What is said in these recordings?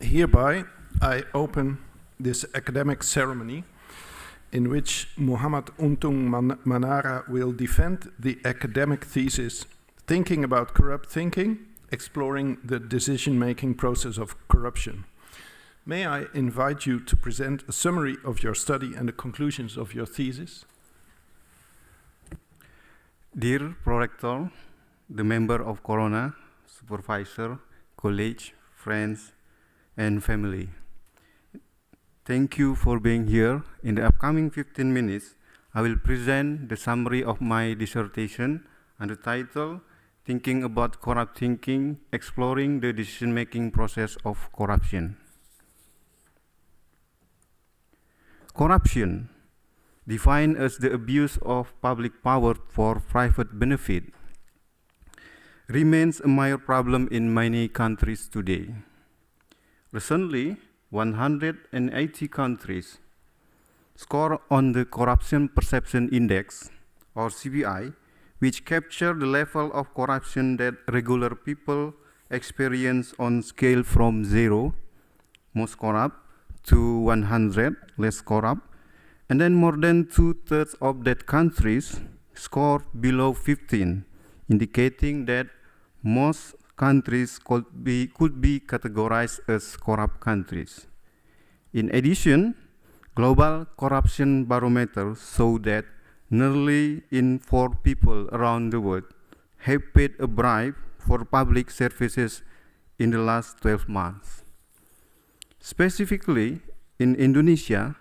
Hereby, I open this academic ceremony in which Muhammad Untung Manara will defend the academic thesis, Thinking About Corrupt Thinking, Exploring the Decision-Making Process of Corruption. May I invite you to present a summary of your study and the conclusions of your thesis? Dear Prorector, the member of Corona, supervisor, colleague, friends, and family. Thank you for being here. In the upcoming 15 minutes, I will present the summary of my dissertation and the title, Thinking About Corrupt Thinking, Exploring the Decision-Making Process of Corruption. Corruption, defined as the abuse of public power for private benefit, remains a major problem in many countries today. Recently, 180 countries score on the Corruption Perception Index, or CPI, which capture the level of corruption that regular people experience on scale from 0, most corrupt, to 100, less corrupt, and then more than 2/3 of that countries score below 15, indicating that most countries could be categorized as corrupt countries. In addition, global corruption barometers show that nearly 4 people around the world have paid a bribe for public services in the last 12 months. Specifically, in Indonesia,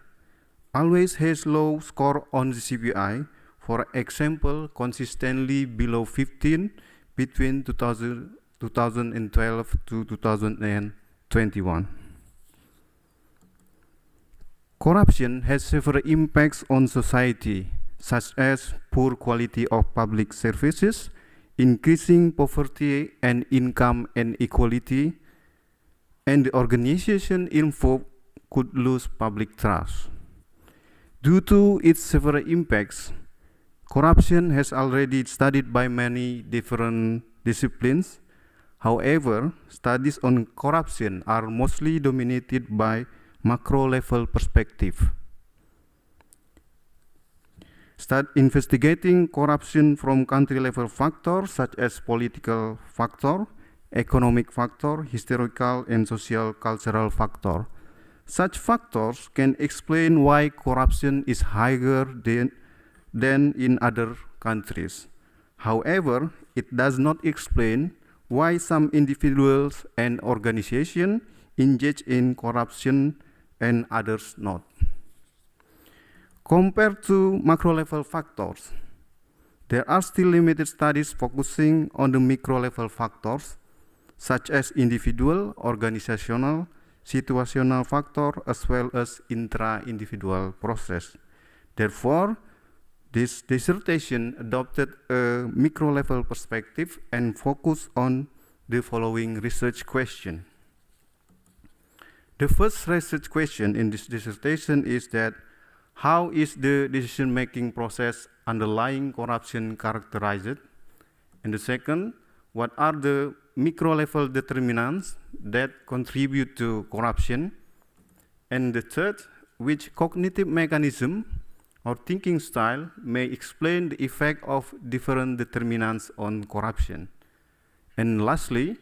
always has low score on the CPI, for example, consistently below 15 between 2012 to 2021. Corruption has several impacts on society, such as poor quality of public services, increasing poverty and income inequality, and the organization involved could lose public trust. Due to its several impacts, corruption has already studied by many different disciplines. However, studies on corruption are mostly dominated by macro-level perspective. Investigating corruption from country-level factors such as political factor, economic factor, historical and social cultural factor. Such factors can explain why corruption is higher than in other countries. However, it does not explain why some individuals and organizations engage in corruption and others not. Compared to macro-level factors, there are still limited studies focusing on the micro-level factors, such as individual, organizational, situational factor, as well as intra-individual process. Therefore, this dissertation adopted a micro-level perspective and focused on the following research question. The first research question in this dissertation is that how is the decision-making process underlying corruption characterized? And the second, what are the micro-level determinants that contribute to corruption? And the third, which cognitive mechanism or thinking style may explain the effect of different determinants on corruption? And lastly,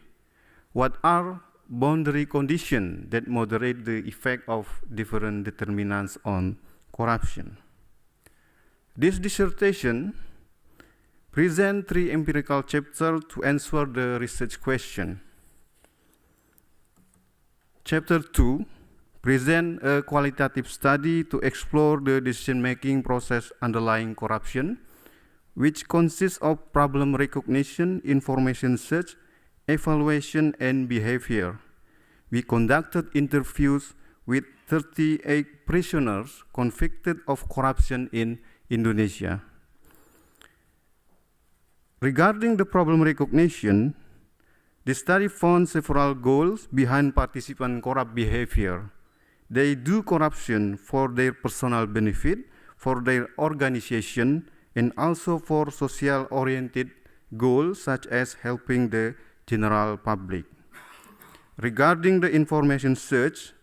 what are boundary conditions that moderate the effect of different determinants on corruption? This dissertation presents 3 empirical chapters to answer the research question. Chapter 2 presents a qualitative study to explore the decision-making process underlying corruption, which consists of problem recognition, information search, evaluation, and behavior. We conducted interviews with 38 prisoners convicted of corruption in Indonesia. Regarding the problem recognition, the study found several goals behind participant corrupt behavior. They do corruption for their personal benefit, for their organization, and also for social-oriented goals such as helping the general public. Regarding the information search,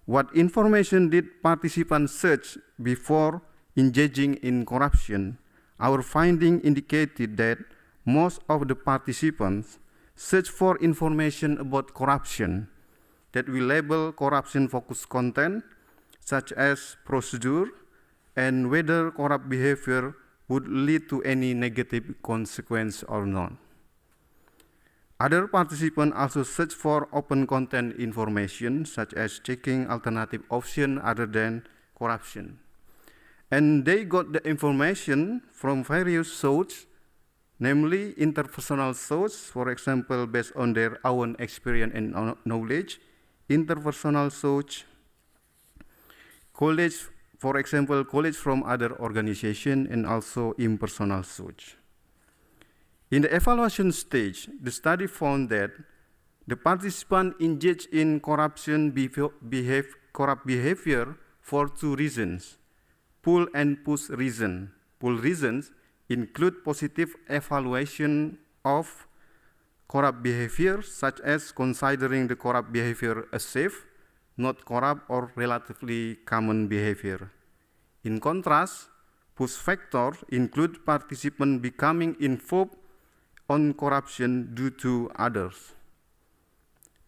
what information did participants search before engaging in corruption? Our finding indicated that most of the participants searched for information about corruption that we label corruption-focused content, such as procedure and whether corrupt behavior would lead to any negative consequence or not. Other participants also search for open content information, such as checking alternative options other than corruption. And they got the information from various sources, namely interpersonal sources, for example, based on their own experience and knowledge, interpersonal source, college, for example, college from other organizations, and also impersonal source. In the evaluation stage, the study found that the participants engaged in corrupt behavior for two reasons, pull and push reason. Pull reasons include positive evaluation of corrupt behavior, such as considering the corrupt behavior as safe, not corrupt or relatively common behavior. In contrast, push factors include participants becoming involved on corruption due to others.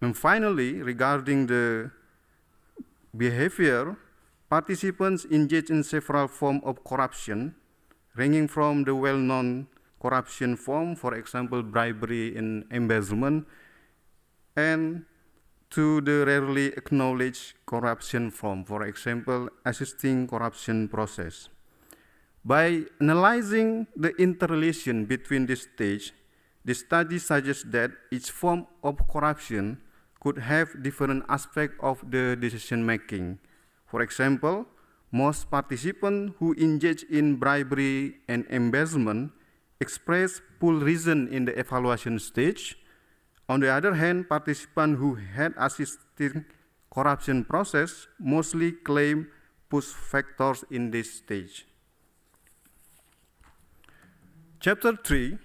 And finally, regarding the behavior, participants engage in several forms of corruption, ranging from the well-known corruption form, for example, bribery and embezzlement, and to the rarely acknowledged corruption form, for example, assisting corruption process. By analyzing the interrelation between these stages, the study suggests that each form of corruption could have different aspects of the decision-making. For example, most participants who engage in bribery and embezzlement express pull reason in the evaluation stage. On the other hand, participants who had assisted corruption process mostly claim push factors in this stage. Chapter 3,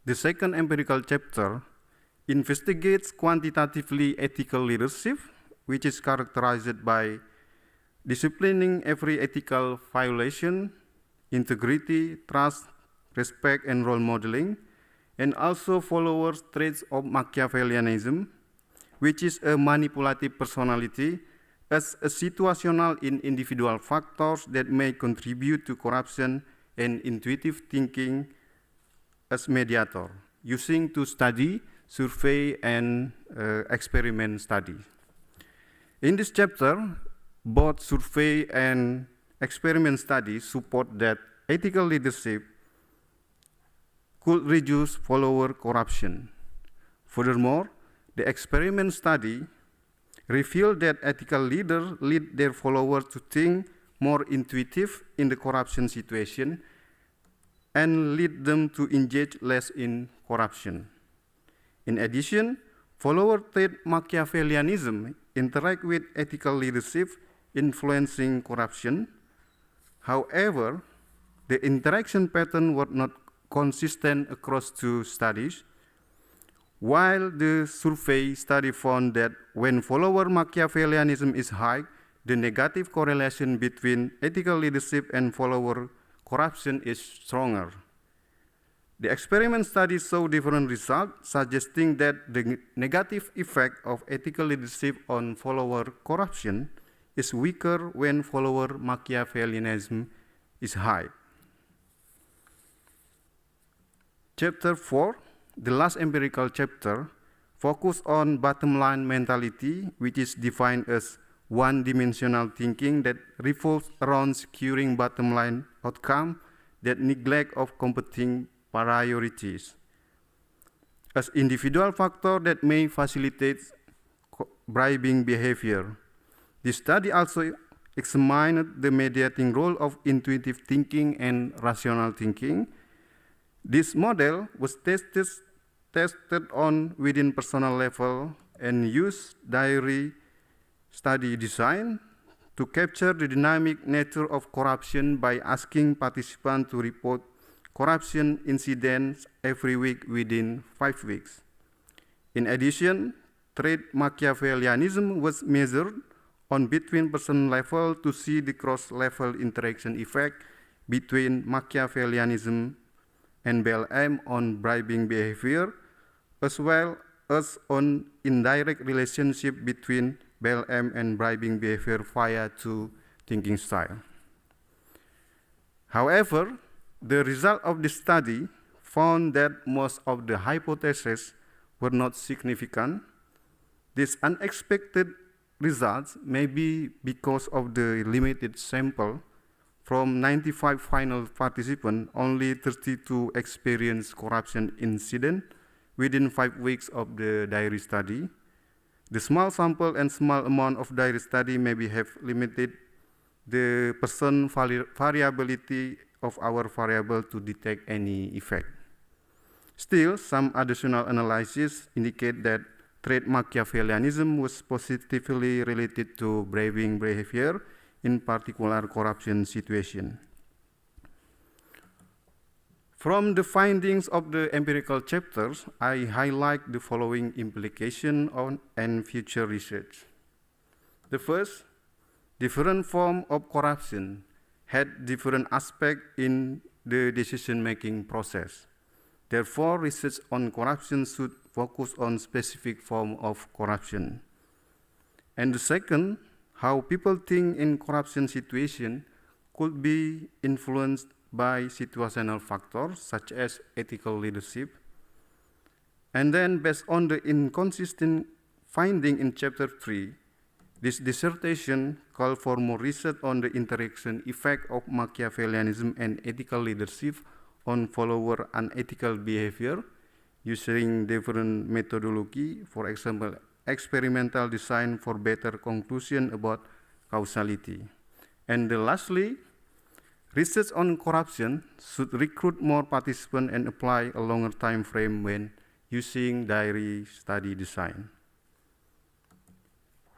the second empirical chapter, investigates quantitatively ethical leadership, which is characterized by disciplining every ethical violation, integrity, trust, respect, and role modeling, and also followers traits of Machiavellianism, which is a manipulative personality as a situational in individual factors that may contribute to corruption, and intuitive thinking as mediator, using to study, survey, and experiment study. In this chapter, both survey and experiment studies support that ethical leadership could reduce follower corruption. Furthermore, the experiment study revealed that ethical leaders lead their followers to think more intuitive in the corruption situation and lead them to engage less in corruption. In addition, followers trait Machiavellianism interact with ethical leadership influencing corruption. However, the interaction pattern was not consistent across two studies, while the survey study found that when follower Machiavellianism is high, the negative correlation between ethical leadership and follower corruption is stronger. The experiment study saw different results, suggesting that the negative effect of ethical leadership on follower corruption is weaker when follower Machiavellianism is high. Chapter 4, the last empirical chapter, focused on bottom line mentality, which is defined as one-dimensional thinking that revolves around securing bottom line outcome that neglect of competing priorities as individual factor that may facilitate bribing behavior. The study also examined the mediating role of intuitive thinking and rational thinking. This model was tested on within personal level and used diary study design to capture the dynamic nature of corruption by asking participants to report corruption incidents every week within 5 weeks. In addition, trait Machiavellianism was measured on between-person level to see the cross-level interaction effect between Machiavellianism and BLM on bribing behavior, as well as on indirect relationship between BLM and bribing behavior via two thinking style. However, the result of this study found that most of the hypotheses were not significant. These unexpected results may be because of the limited sample. From 95 final participants, only 32 experienced corruption incident within 5 weeks of the diary study. The small sample and small amount of diary study maybe have limited the percent variability of our variable to detect any effect. Still, some additional analysis indicate that trait Machiavellianism was positively related to bribing behavior, in particular corruption situation. From the findings of the empirical chapters, I highlight the following implication on and future research. The first, different forms of corruption had different aspects in the decision-making process. Therefore, research on corruption should focus on specific form of corruption. And the second, how people think in corruption situation could be influenced by situational factors such as ethical leadership. And then based on the inconsistent finding in chapter 3, this dissertation called for more research on the interaction effect of Machiavellianism and ethical leadership on follower unethical behavior using different methodology, for example, experimental design for better conclusion about causality. And lastly, research on corruption should recruit more participants and apply a longer time frame when using diary study design.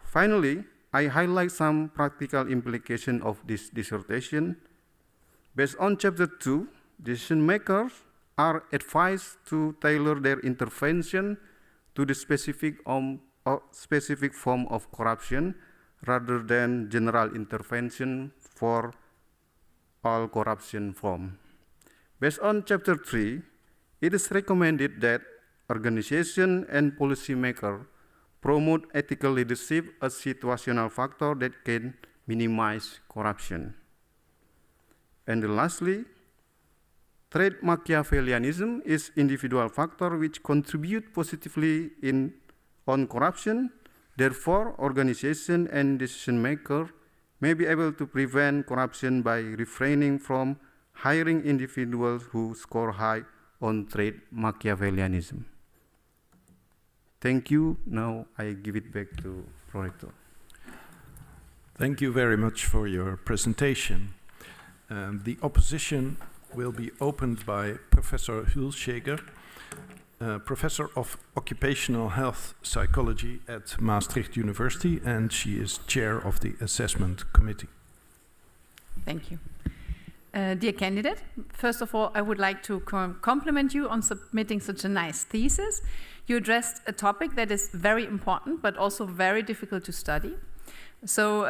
Finally, I highlight some practical implications of this dissertation. Based on chapter 2, decision makers are advised to tailor their intervention to the specific form of corruption rather than general intervention for all corruption forms. Based on chapter 3, it is recommended that organization and policymakers promote ethical leadership as situational factor that can minimize corruption. And lastly, trait Machiavellianism is individual factor which contribute positively on corruption. Therefore, organization and decision maker may be able to prevent corruption by refraining from hiring individuals who score high on trait Machiavellianism. Thank you. Now I give it back to Prorector. Thank you very much for your presentation. The opposition will be opened by Professor Hulshager, Professor of Occupational Health Psychology at Maastricht University, and she is chair of the assessment committee. Thank you. Dear candidate, first of all, I would like to compliment you on submitting such a nice thesis. You addressed a topic that is very important, but also very difficult to study. So,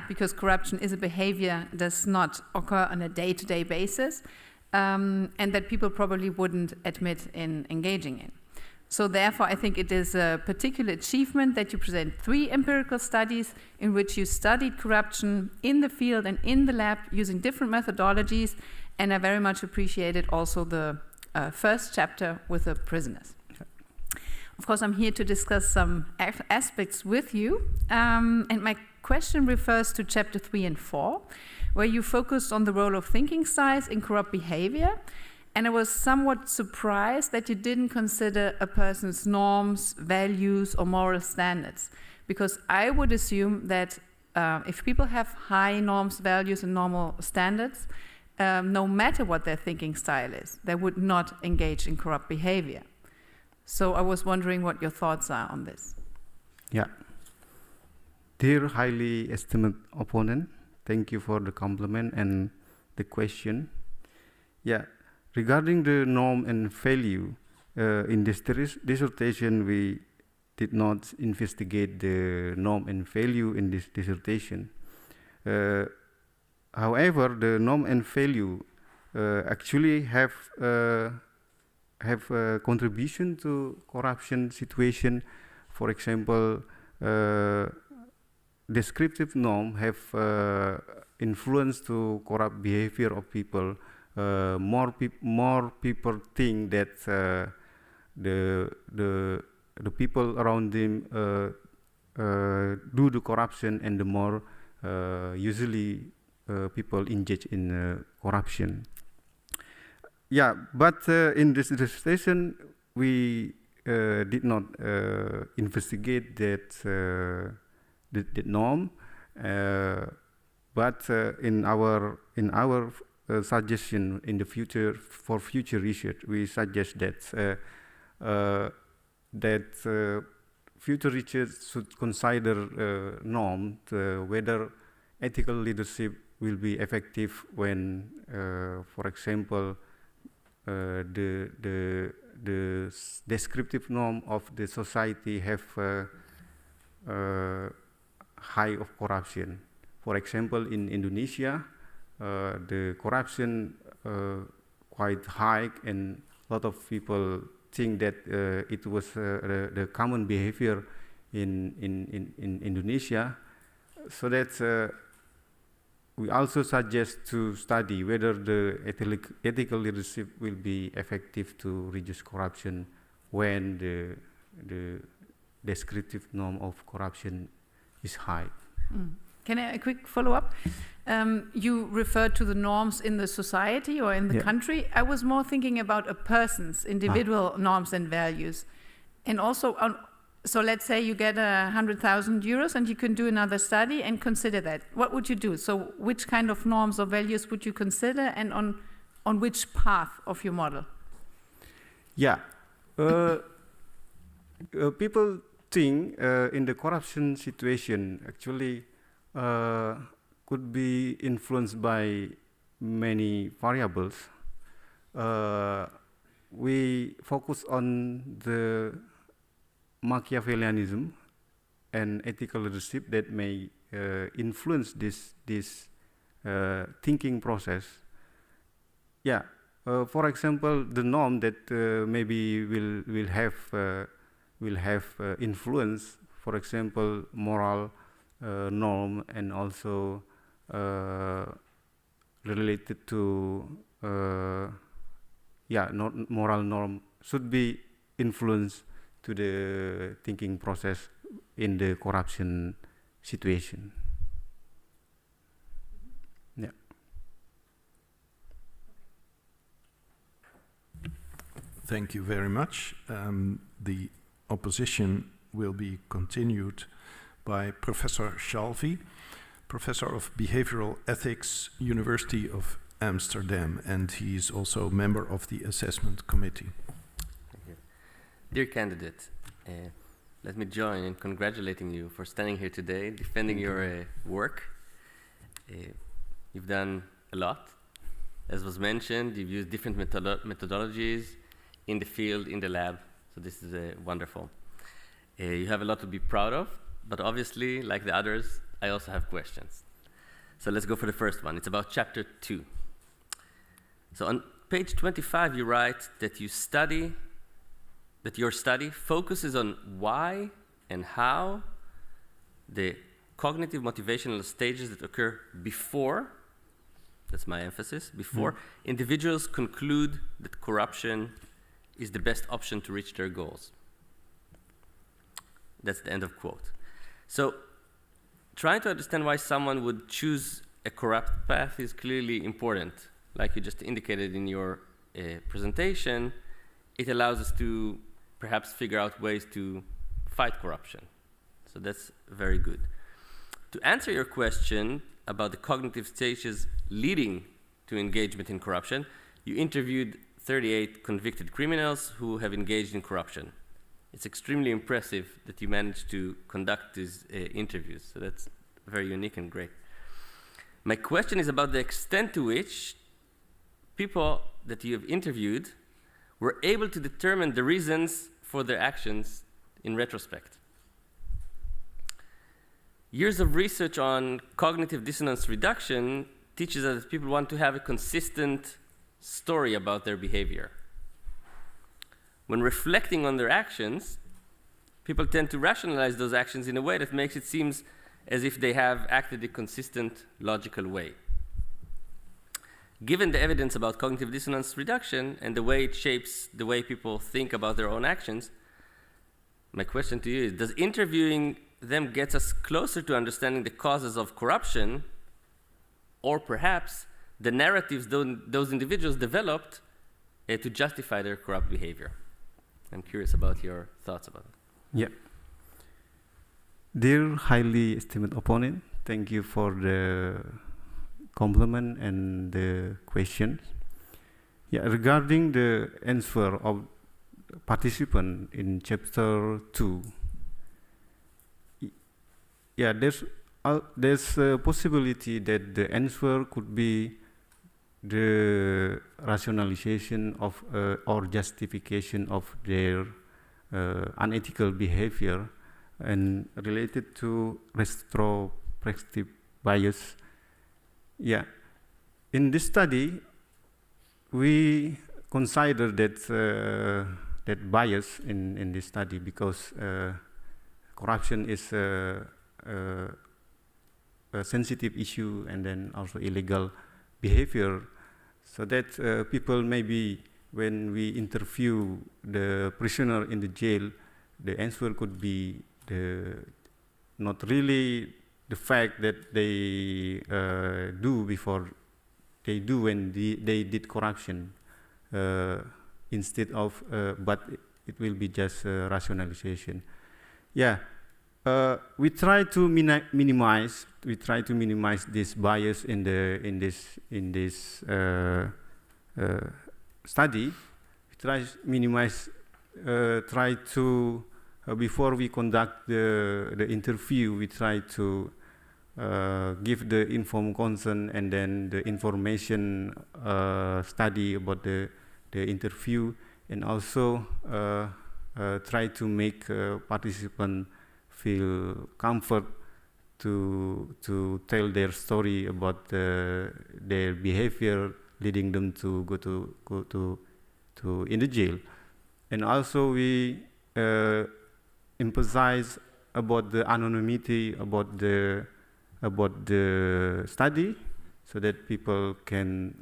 because corruption is a behavior that does not occur on a day-to-day basis, and that people probably wouldn't admit in engaging in. So therefore, I think it is a particular achievement that you present 3 empirical studies in which you studied corruption in the field and in the lab using different methodologies, and I very much appreciated also the first chapter with the prisoners. Of course, I'm here to discuss some aspects with you, and my question refers to chapter 3 and 4, where you focused on the role of thinking styles in corrupt behavior. And I was somewhat surprised that you didn't consider a person's norms, values, or moral standards, because I would assume that if people have high norms, values, and normal standards, no matter what their thinking style is, they would not engage in corrupt behavior. So I was wondering what your thoughts are on this. Yeah. Dear highly esteemed opponent, thank you for the compliment and the question. Yeah. Regarding the norm and value, in this dissertation, we did not investigate the norm and value in this dissertation. However, the norm and value actually have a contribution to corruption situation. For example, descriptive norm have influence to corrupt behavior of people. More people think that the people around them do the corruption, and the more usually people engage in corruption. Yeah, but in this dissertation we did not investigate that norm, but in our suggestion in the future for future research, we suggest that future research should consider norm whether ethical leadership will be effective when, for example, the descriptive norm of the society have high of corruption. For example, in Indonesia, the corruption quite high, and a lot of people think that it was the common behavior in Indonesia. So that we also suggest to study whether the ethical leadership will be effective to reduce corruption when the descriptive norm of corruption is high. Can I a quick follow-up? You referred to the norms in the society or in the country. I was more thinking about a person's individual norms and values. And also, so let's say you get 100,000 euros and you can do another study and consider that. What would you do? So which kind of norms or values would you consider, and on which path of your model? Yeah. People think in the corruption situation actually could be influenced by many variables. We focus on the Machiavellianism and ethical leadership that may influence this thinking process. Yeah. For example, the norm that maybe will have influence. For example, moral norm, and also related to moral norm should be influenced to the thinking process in the corruption situation. Yeah. Thank you very much. The opposition will be continued by Professor Shalvi, Professor of Behavioral Ethics, University of Amsterdam, and he is also a member of the assessment committee. Thank you. Dear candidate, let me join in congratulating you for standing here today, defending your work. You've done a lot. As was mentioned, you've used different methodologies in the field, in the lab, so this is wonderful. You have a lot to be proud of, but obviously, like the others, I also have questions. So let's go for the first one. It's about chapter 2. So on page 25, you write that your study focuses on why and how the cognitive motivational stages that occur before, that's my emphasis, before individuals conclude that corruption is the best option to reach their goals. That's the end of quote. So trying to understand why someone would choose a corrupt path is clearly important. Like you just indicated in your presentation, it allows us to perhaps figure out ways to fight corruption. So that's very good. To answer your question about the cognitive stages leading to engagement in corruption, you interviewed 38 convicted criminals who have engaged in corruption. It's extremely impressive that you managed to conduct these interviews. So that's very unique and great. My question is about the extent to which people that you have interviewed were able to determine the reasons for their actions in retrospect. Years of research on cognitive dissonance reduction teaches us that people want to have a consistent story about their behavior. When reflecting on their actions, people tend to rationalize those actions in a way that makes it seem as if they have acted in a consistent, logical way. Given the evidence about cognitive dissonance reduction and the way it shapes the way people think about their own actions, my question to you is, does interviewing them get us closer to understanding the causes of corruption, or perhaps the narratives those individuals developed to justify their corrupt behavior? I'm curious about your thoughts about it. Yeah. Dear highly esteemed opponent, thank you for the compliment and the questions. Yeah, regarding the answer of participant in chapter 2, yeah, there's a possibility that the answer could be the rationalization of or justification of their unethical behavior and related to retrospective bias. Yeah, in this study, we consider that that bias in this study because corruption is a sensitive issue and then also illegal behavior, so that people maybe when we interview the prisoner in the jail, the answer could be not really the fact that they do before they do when they did corruption, instead of but it will be just rationalization. Yeah, we try to minimize this bias in this study. We try to before we conduct the interview, we try to give the informed consent and then the information study about the interview, and also try to make participants feel comfort to tell their story about their behavior leading them to go to in the jail. And also we emphasize about the anonymity about the study, so that people can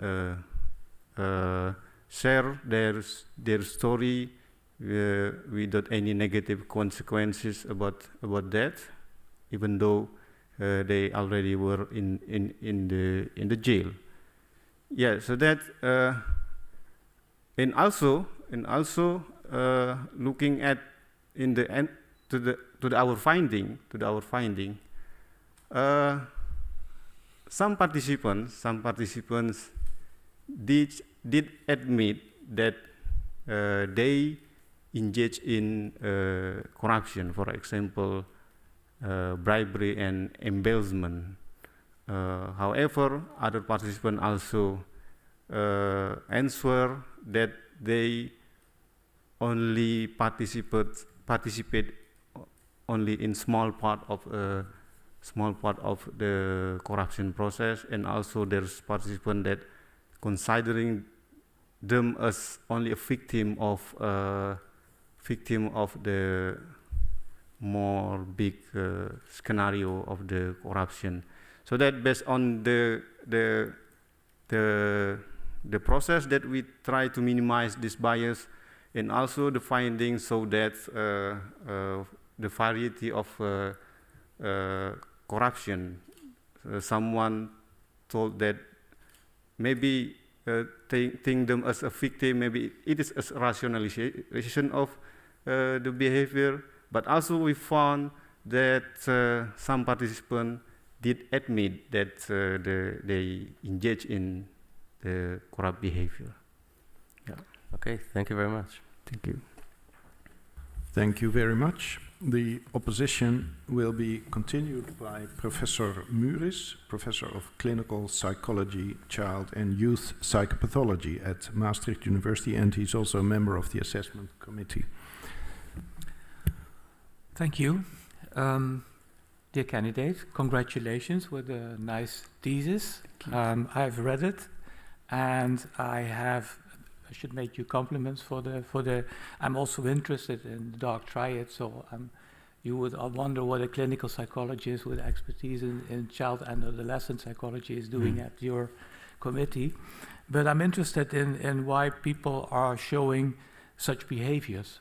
share their story without any negative consequences about that, even though they already were in the jail. Yeah, so that and also looking at in the end to our finding, some participants did admit that they engage in corruption, for example, bribery and embezzlement. However, other participants also answer that they only participate only in small part of the corruption process, and also there's participants that considering them as only a victim of the more big scenario of the corruption. So that based on the process that we try to minimize this bias, and also the findings, so that the variety of corruption. Someone told that maybe think them as a victim, maybe it is a rationalization of the behavior, but also we found that some participants did admit that they engage in the corrupt behavior. Yeah. Okay, thank you very much. Thank you. Thank you very much. The opposition will be continued by Professor Muris, Professor of Clinical Psychology, Child and Youth Psychopathology at Maastricht University, and he's also a member of the Assessment Committee. Thank you. Dear candidate, congratulations with a nice thesis. I've read it, and I should make you compliments for the. I'm also interested in the dark triad, so you would wonder what a clinical psychologist with expertise in child and adolescent psychology is doing at your committee. But I'm interested in why people are showing such behaviors.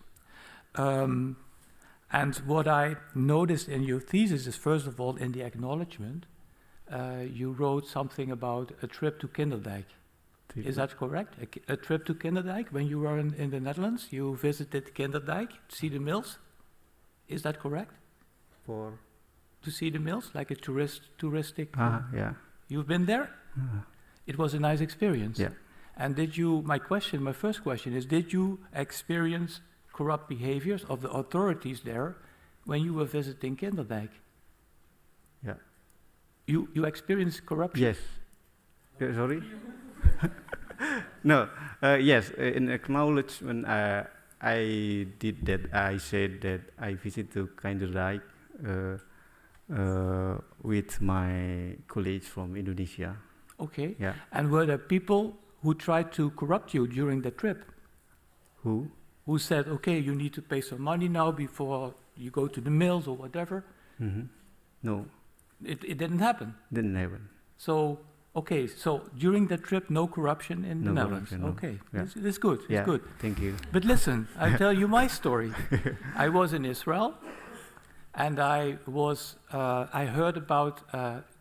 And what I noticed in your thesis is, first of all, in the acknowledgement, you wrote something about a trip to Kinderdijk. Is that correct? A trip to Kinderdijk? When you were in the Netherlands, you visited Kinderdijk to see the mills? Is that correct? To see the mills, like a touristic? Yeah. You've been there? It was a nice experience. Yeah. And my first question is, did you experience corrupt behaviors of the authorities there when you were visiting Kinderdijk? Yeah. You experienced corruption? Yes. Sorry? No. Yes. In acknowledgement, I did that. I said that I visited Kinderdijk with my colleagues from Indonesia. Okay. Yeah. And were there people who tried to corrupt you during the trip? Who? Who said, okay, you need to pay some money now before you go to the mills or whatever? No. It didn't happen? Didn't happen. So, okay, so during the trip, no corruption in the Netherlands? No. Okay, Yeah. it's good, Yeah, it's good. thank you. But listen, I'll tell you my story. I was in Israel, and I heard about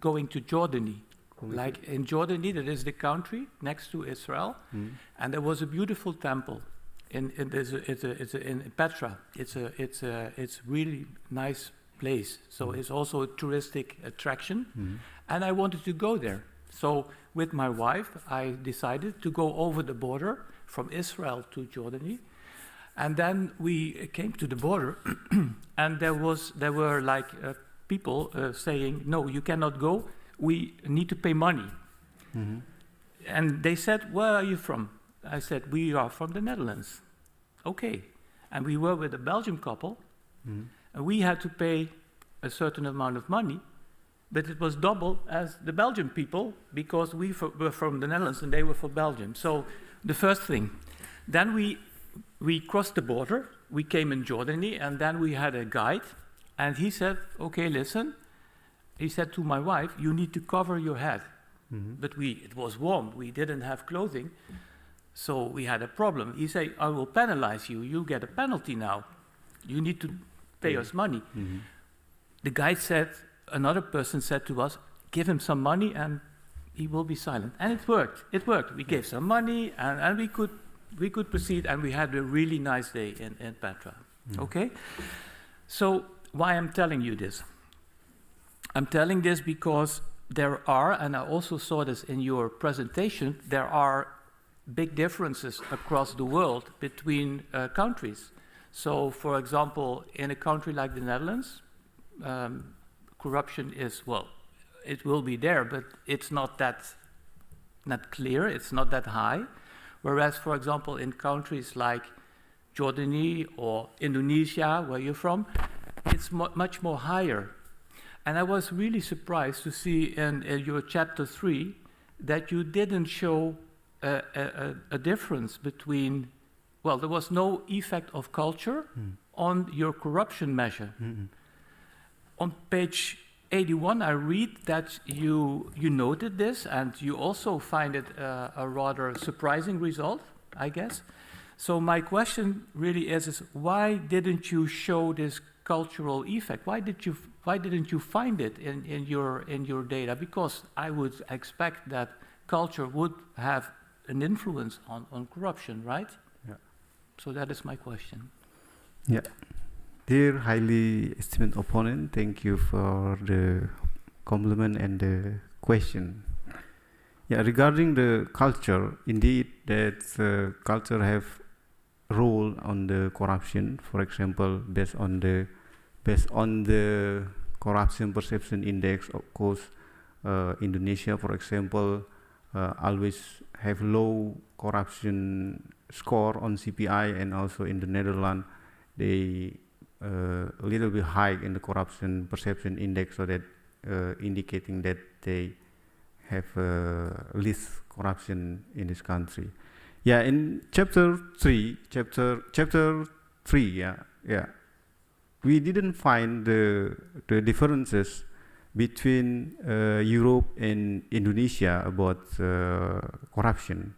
going to Jordany. Like in Jordany, that is the country next to Israel, and there was a beautiful temple in Petra. It's really nice place. So it's also a touristic attraction, and I wanted to go there. So with my wife, I decided to go over the border from Israel to Jordany, and then we came to the border, and there were like people saying, "No, you cannot go. We need to pay money." And they said, "Where are you from?" I said, "We are from the Netherlands." Okay. And we were with a Belgian couple, and we had to pay a certain amount of money, but it was double as the Belgian people, because we were from the Netherlands and they were from Belgium. So the first thing. Then we crossed the border, we came in Jordany, and then we had a guide, and he said, "Okay, listen." He said to my wife, "You need to cover your head." But it was warm, we didn't have clothing, so we had a problem. He said, "I will penalize you, you get a penalty now. You need to pay us money." The guide said, another person said to us, "Give him some money and he will be silent." And it worked. We gave some money and we could proceed, and we had a really nice day in Petra. Okay? So why I'm telling you this? I'm telling this because there are, and I also saw this in your presentation, there are big differences across the world between countries. So, for example, in a country like the Netherlands, corruption is, well, it will be there, but it's not clear, it's not that high. Whereas, for example, in countries like Jordany or Indonesia, where you're from, it's much more higher. And I was really surprised to see in your chapter 3 that you didn't show a difference between, well, there was no effect of culture on your corruption measure. On page 81, I read that you noted this, and you also find it a rather surprising result, I guess. So my question really is why didn't you show this cultural effect? Why didn't you find it in your data? Because I would expect that culture would have an influence on corruption, right? Yeah. So that is my question. Yeah. Dear highly esteemed opponent, thank you for the compliment and the question. Yeah, regarding the culture, indeed that culture have role on the corruption. For example, based on the corruption perception index, of course, Indonesia, for example, always have low corruption score on CPI, and also in the Netherlands, they a little bit high in the corruption perception index, so that indicating that they have least corruption in this country. Yeah, in chapter 3, we didn't find the differences between Europe and Indonesia about corruption.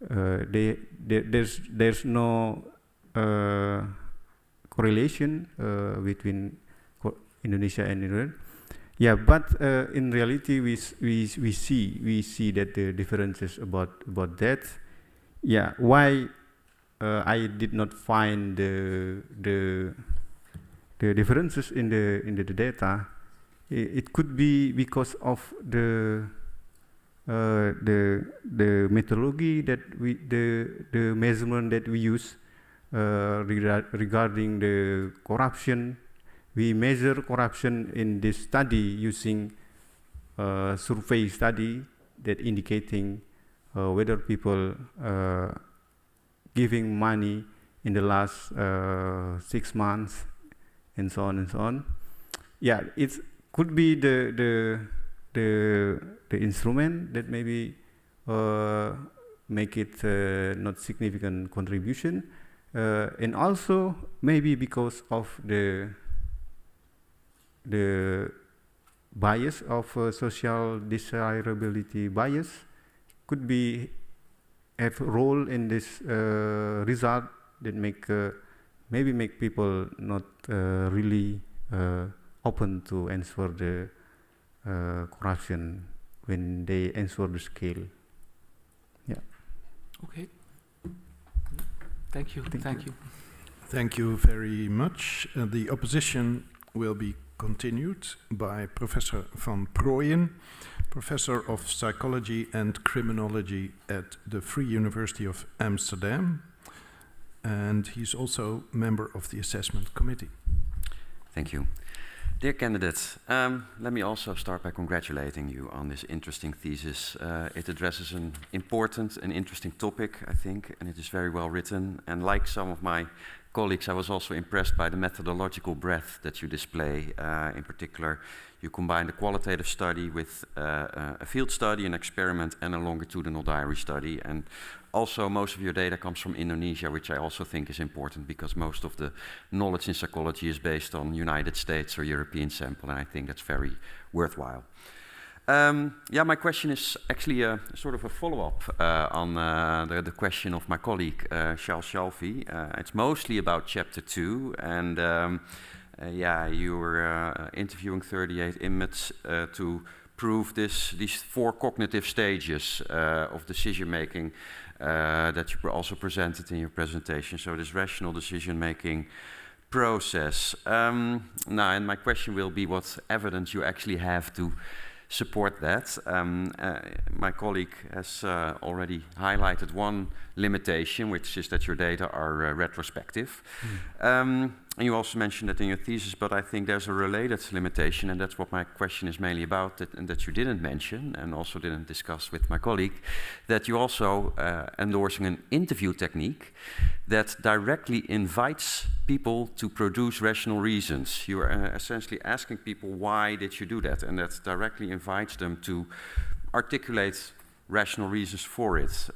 There's no correlation between Indonesia and Iran. Yeah, but in reality, we see that the differences about that. Yeah, why I did not find the differences in the data? It could be because of the methodology that the measurement that we use regarding the corruption. We measure corruption in this study using survey study that indicating whether people giving money in the last 6 months and so on and so on. Yeah, it could be the instrument that maybe make it not significant contribution, and also maybe because of the bias of social desirability bias could be have a role in this result that maybe make people not really open to answer the corruption when they answer the scale. Yeah. Okay. Thank you. Thank you. Thank you very much. The opposition will be continued by Professor van Prooijen, Professor of Psychology and Criminology at the Free University of Amsterdam, and he's also member of the Assessment Committee. Thank you. Dear candidates, let me also start by congratulating you on this interesting thesis. It addresses an important and interesting topic, I think, and it is very well written. And like some of my colleagues, I was also impressed by the methodological breadth that you display. In particular, you combine the qualitative study with a field study, an experiment, and a longitudinal diary study. And also, most of your data comes from Indonesia, which I also think is important because most of the knowledge in psychology is based on United States or European sample, and I think that's very worthwhile. Yeah, my question is actually sort of a follow-up on the question of my colleague, Charles Shalvey. It's mostly about chapter 2, and yeah, you were interviewing 38 inmates to prove these 4 cognitive stages of decision-making that you also presented in your presentation. So this rational decision-making process. Now, and my question will be what evidence you actually have to support that. My colleague has already highlighted one limitation, which is that your data are retrospective. And you also mentioned that in your thesis, but I think there's a related limitation, and that's what my question is mainly about, and that you didn't mention, and also didn't discuss with my colleague, that you're also endorsing an interview technique that directly invites people to produce rational reasons. You are essentially asking people, why did you do that? And that directly invites them to articulate rational reasons for it.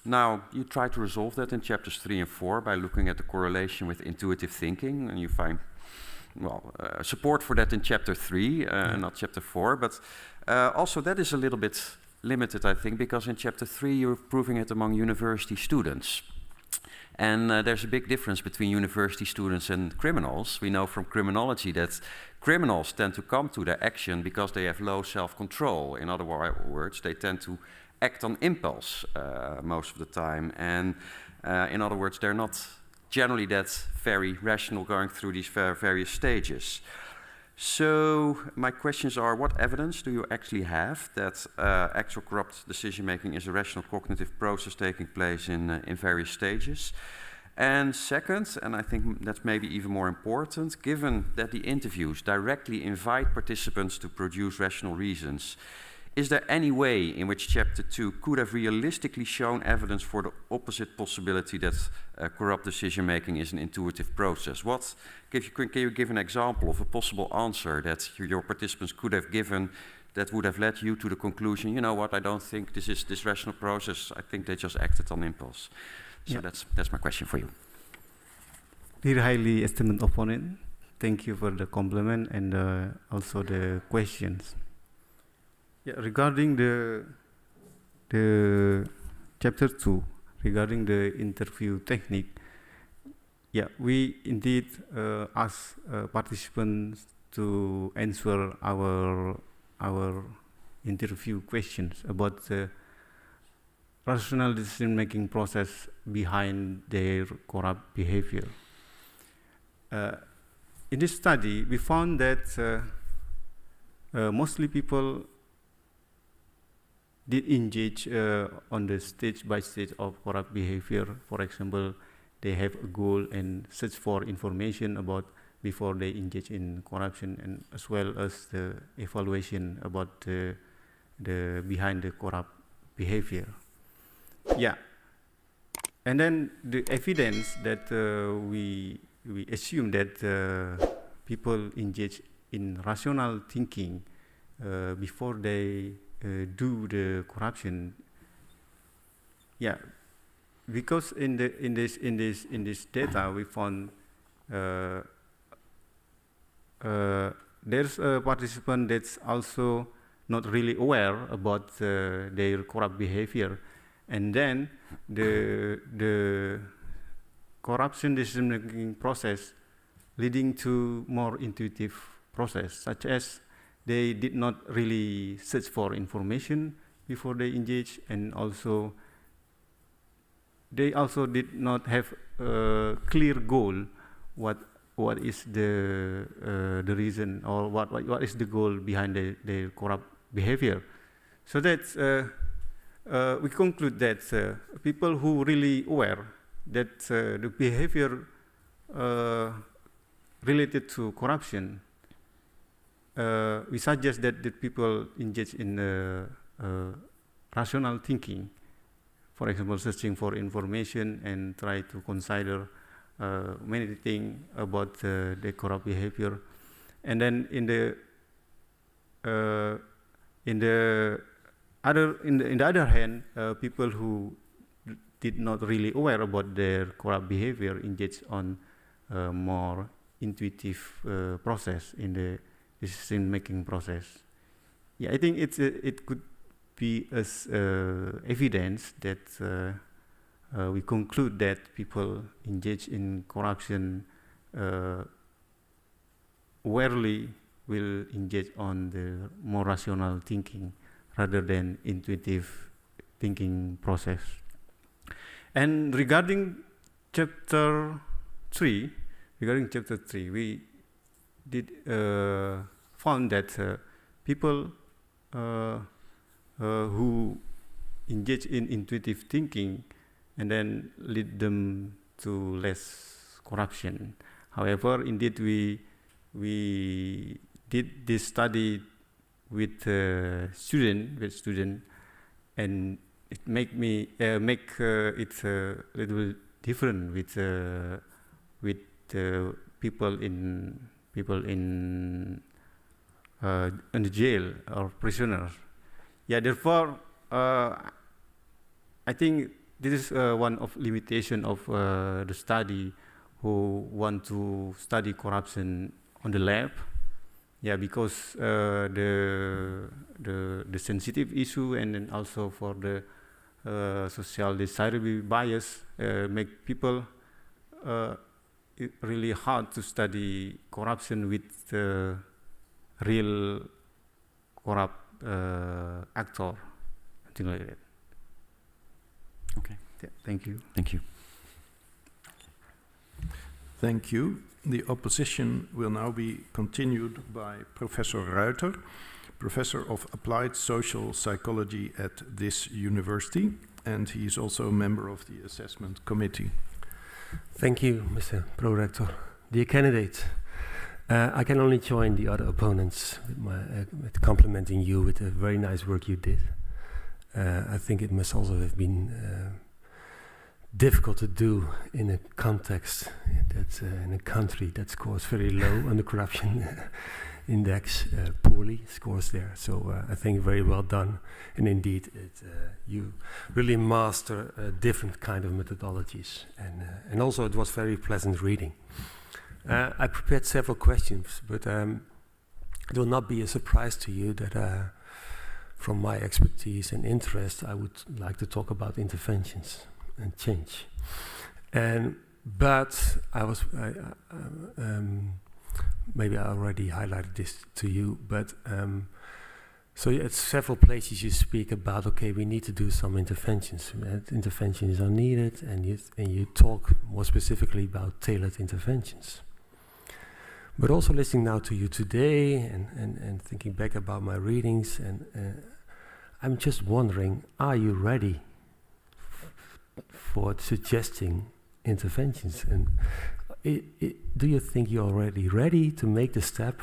Now, you try to resolve that in chapters 3 and 4 by looking at the correlation with intuitive thinking, and you find, well, support for that in chapter 3, not chapter 4, but also that is a little bit limited, I think, because in chapter 3 you're proving it among university students. And there's a big difference between university students and criminals. We know from criminology that criminals tend to come to their action because they have low self-control. In other words, they tend to act on impulse most of the time. And in other words, they're not generally that very rational going through these various stages. So my questions are, what evidence do you actually have that actual corrupt decision-making is a rational cognitive process taking place in various stages? And second, and I think that's maybe even more important, given that the interviews directly invite participants to produce rational reasons, Is there any way in which Chapter 2 could have realistically shown evidence for the opposite possibility that corrupt decision-making is an intuitive process? Can you give an example of a possible answer that your participants could have given that would have led you to the conclusion, you know what, I don't think this is this rational process, I think they just acted on impulse. So Yeah. that's my question for you. Dear highly esteemed opponent, thank you for the compliment and also the questions. Yeah, regarding the chapter 2, regarding the interview technique, yeah, we indeed ask participants to answer our interview questions about the rational decision-making process behind their corrupt behavior. In this study, we found that mostly people did engage on the stage by stage of corrupt behavior. For example, they have a goal and search for information about before they engage in corruption, and as well as the evaluation about the behind the corrupt behavior. Yeah, and then the evidence that we assume that people engage in rational thinking before they do the corruption. Yeah, because in this data we found there's a participant that's also not really aware about their corrupt behavior, and then the corruption decision-making process leading to more intuitive process, such as they did not really search for information before they engage, and also they also did not have a clear goal what is the reason, or what is the goal behind their corrupt behavior. So that's we conclude that people who really aware that the behavior related to corruption, we suggest that the people engage in rational thinking, for example, searching for information and try to consider many things about the corrupt behavior. And then in the other hand, people who did not really aware about their corrupt behavior engage on more intuitive process in the decision-making process. Yeah, I think it could be as evidence that we conclude that people engage in corruption rarely will engage on the more rational thinking rather than intuitive thinking process. And regarding chapter 3, we did found that people who engage in intuitive thinking and then lead them to less corruption. However, indeed, we did this study with student, and it make it a little different with people in the jail or prisoners. Yeah, therefore, I think this is one of limitation of the study who want to study corruption on the lab. Yeah, because the sensitive issue, and then also for the social desirability bias make people really hard to study corruption with real corrupt actor, something like that. Okay. Yeah, thank you. Thank you. Thank you. The opposition will now be continued by Professor Ruiter, Professor of Applied Social Psychology at this university, and he is also a member of the assessment committee. Thank you, Mr. Prorector. Dear candidates, I can only join the other opponents with complimenting you with the very nice work you did. I think it must also have been difficult to do in a context that's in a country that scores very low on the corruption index, poorly scores there. So I think very well done. And indeed, you really master different kind of methodologies. And also it was very pleasant reading. I prepared several questions, but it will not be a surprise to you that from my expertise and interest, I would like to talk about interventions and change. But I was, maybe I already highlighted this to you, but so at several places you speak about, okay, we need to do some interventions. Interventions are needed, and you talk more specifically about tailored interventions. But also listening now to you today and thinking back about my readings, and I'm just wondering, are you ready for suggesting interventions? And do you think you're already ready to make the step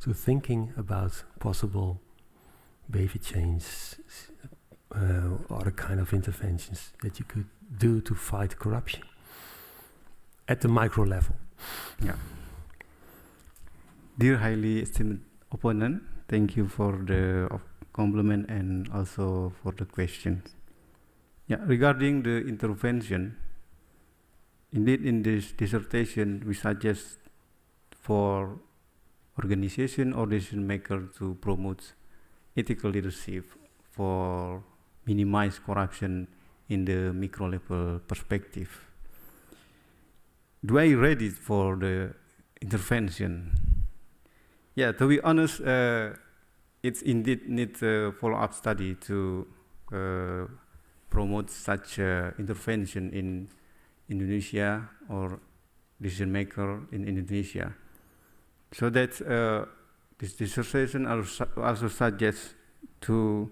to thinking about possible behavior change, other kind of interventions that you could do to fight corruption at the micro level? Yeah. Dear highly esteemed opponent, thank you for the compliment and also for the questions. Yeah, regarding the intervention, indeed in this dissertation we suggest for organization or decision maker to promote ethical leadership for minimize corruption in the micro level perspective. Do I ready for the intervention? Yeah, to be honest, it's indeed need a follow-up study to promote such intervention in Indonesia or decision maker in Indonesia. So that this dissertation also suggests to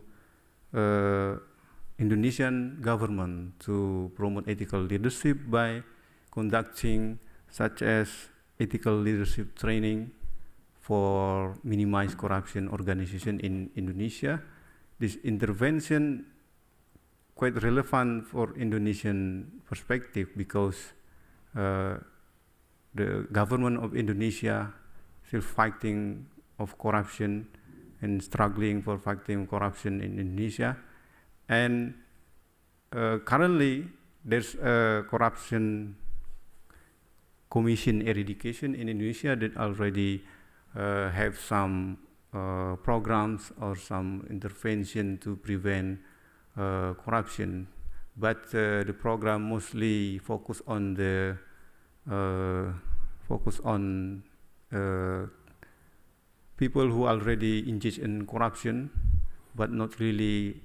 Indonesian government to promote ethical leadership by conducting such as ethical leadership training for minimize corruption organization in Indonesia. This intervention quite relevant for Indonesian perspective because the government of Indonesia still fighting of corruption and struggling for fighting corruption in Indonesia. And currently there's a corruption commission eradication in Indonesia that already have some programs or some intervention to prevent corruption, but the program mostly focus on the people who already engage in corruption, but not really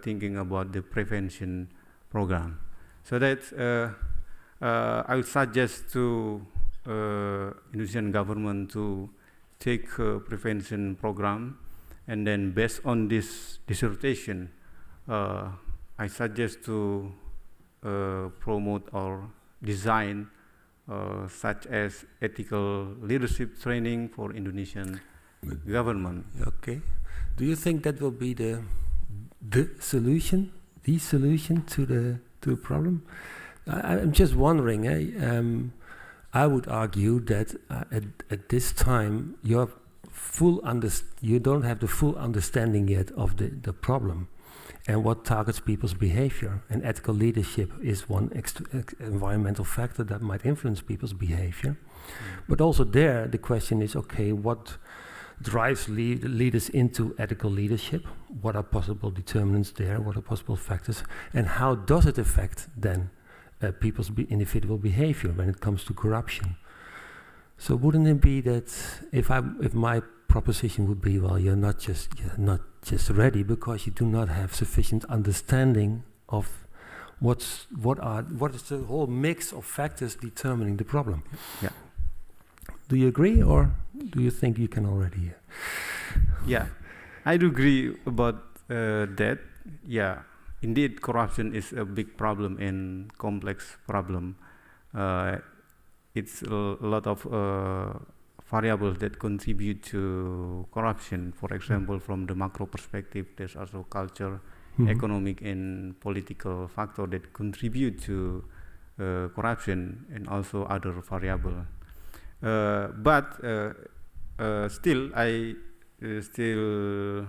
thinking about the prevention program. So that I would suggest to Indonesian government to take a prevention program, and then based on this dissertation, I suggest to promote or design such as ethical leadership training for Indonesian government. Okay. Do you think that will be the solution to the problem? I'm just wondering. I would argue that at this time you don't have the full understanding yet of the problem and what targets people's behavior. And ethical leadership is one environmental factor that might influence people's behavior. But also there, the question is, okay, what drives leaders into ethical leadership? What are possible determinants there? What are possible factors? And how does it affect then people's individual behavior when it comes to corruption? So wouldn't it be that if my proposition would be, well, you're not just ready because you do not have sufficient understanding of what is the whole mix of factors determining the problem? Yeah. Do you agree, or do you think you can already? Yeah, I do agree about that. Yeah. Indeed, corruption is a big problem and complex problem. It's a lot of variables that contribute to corruption. For example, from the macro perspective, there's also culture, economic and political factor that contribute to corruption, and also other variable. But still, I still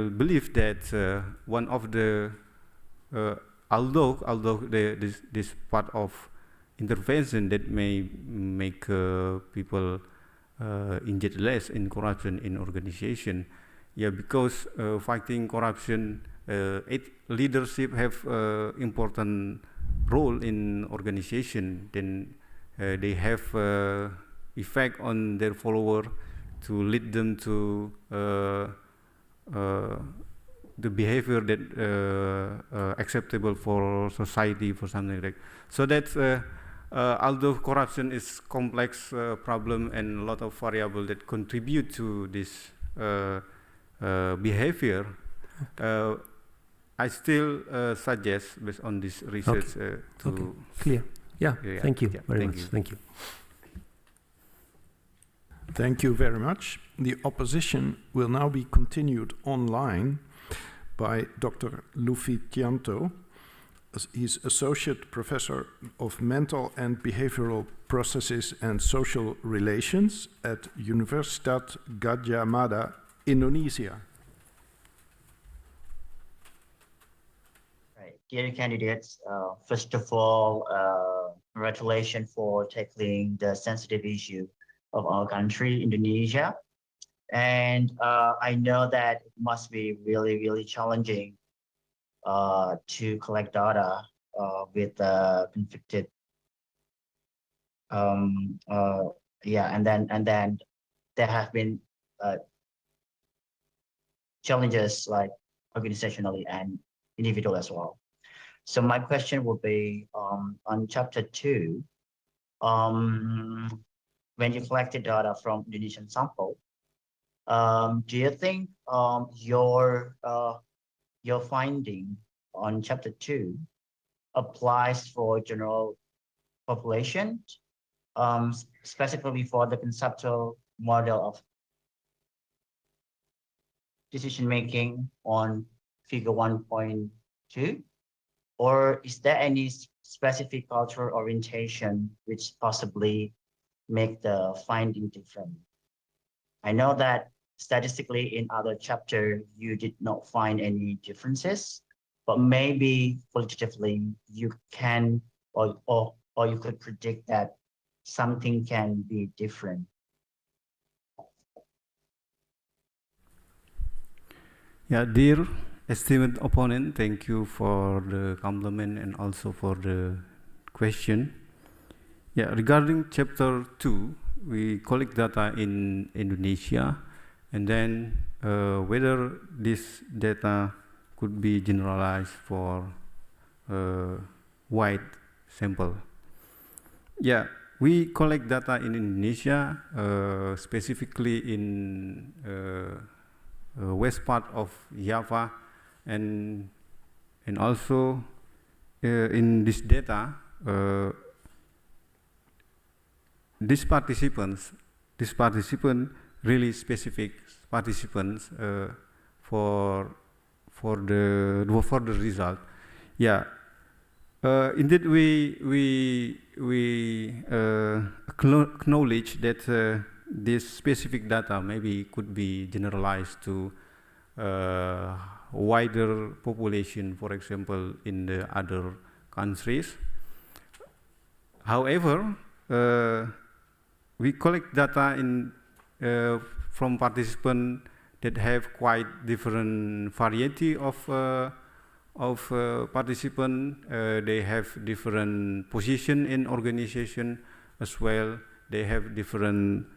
believe that one of the although this part of intervention that may make people engage less in corruption in organization, because fighting corruption, leadership have important role in organization. Then they have effect on their follower to lead them to the behavior that acceptable for society, for something like. So that's although corruption is complex problem and a lot of variables that contribute to this behavior, I still suggest, based on this research, to clear. Yeah, thank you very much. You. Thank you. Thank you very much. The opposition will now be continued online by Dr. Luffy Tianto. He's Associate Professor of Mental and Behavioral Processes and Social Relations at Universitat Gadjah Mada, Indonesia. Right. Dear candidates, first of all, congratulations for tackling the sensitive issue of our country, Indonesia. And I know that it must be really, really challenging to collect data with conflicted, and then there have been challenges like organizationally and individual as well. So my question would be on chapter 2, when you collected data from Indonesian sample, do you think your finding on chapter 2 applies for general population, specifically for the conceptual model of decision making on figure 1.2, or is there any specific cultural orientation which possibly make the finding different? I know that statistically in other chapter you did not find any differences, but maybe qualitatively you can or you could predict that something can be different. Yeah, dear esteemed opponent, thank you for the compliment and also for the question. Yeah, regarding chapter 2, we collect data in Indonesia, and then whether this data could be generalized for wide sample. Yeah, we collect data in Indonesia, specifically in west part of Java, and also in this data, these participant really specific participants for the result. Yeah, indeed we acknowledge that this specific data maybe could be generalized to wider population, for example, in the other countries. However, we collect data from participants that have quite different variety of participants. They have different position in organization as well. They have different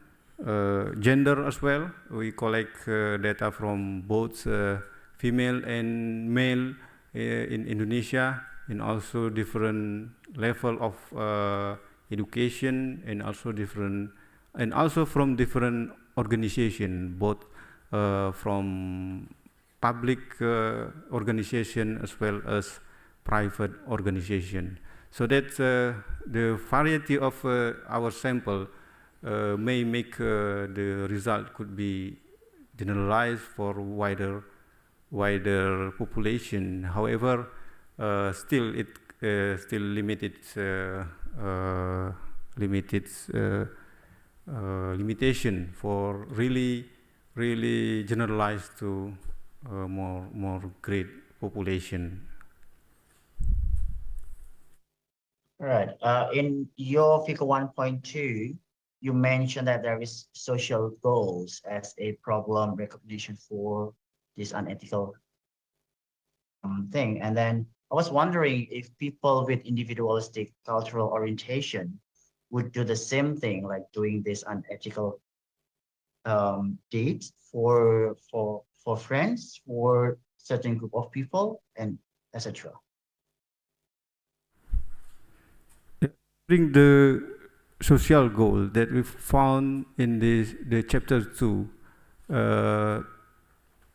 gender as well. We collect data from both female and male in Indonesia, and also different level of education, and also from different organization, both from public organization as well as private organization. So that the variety of our sample may make the result could be generalized for wider population. However, still it still limitation for really generalized to more great population. All right. In your figure 1.2, you mentioned that there is social goals as a problem recognition for this unethical thing. And then I was wondering if people with individualistic cultural orientation would do the same thing, like doing this unethical deeds for friends, for certain group of people, and etc. During the social goal that we found in the chapter 2,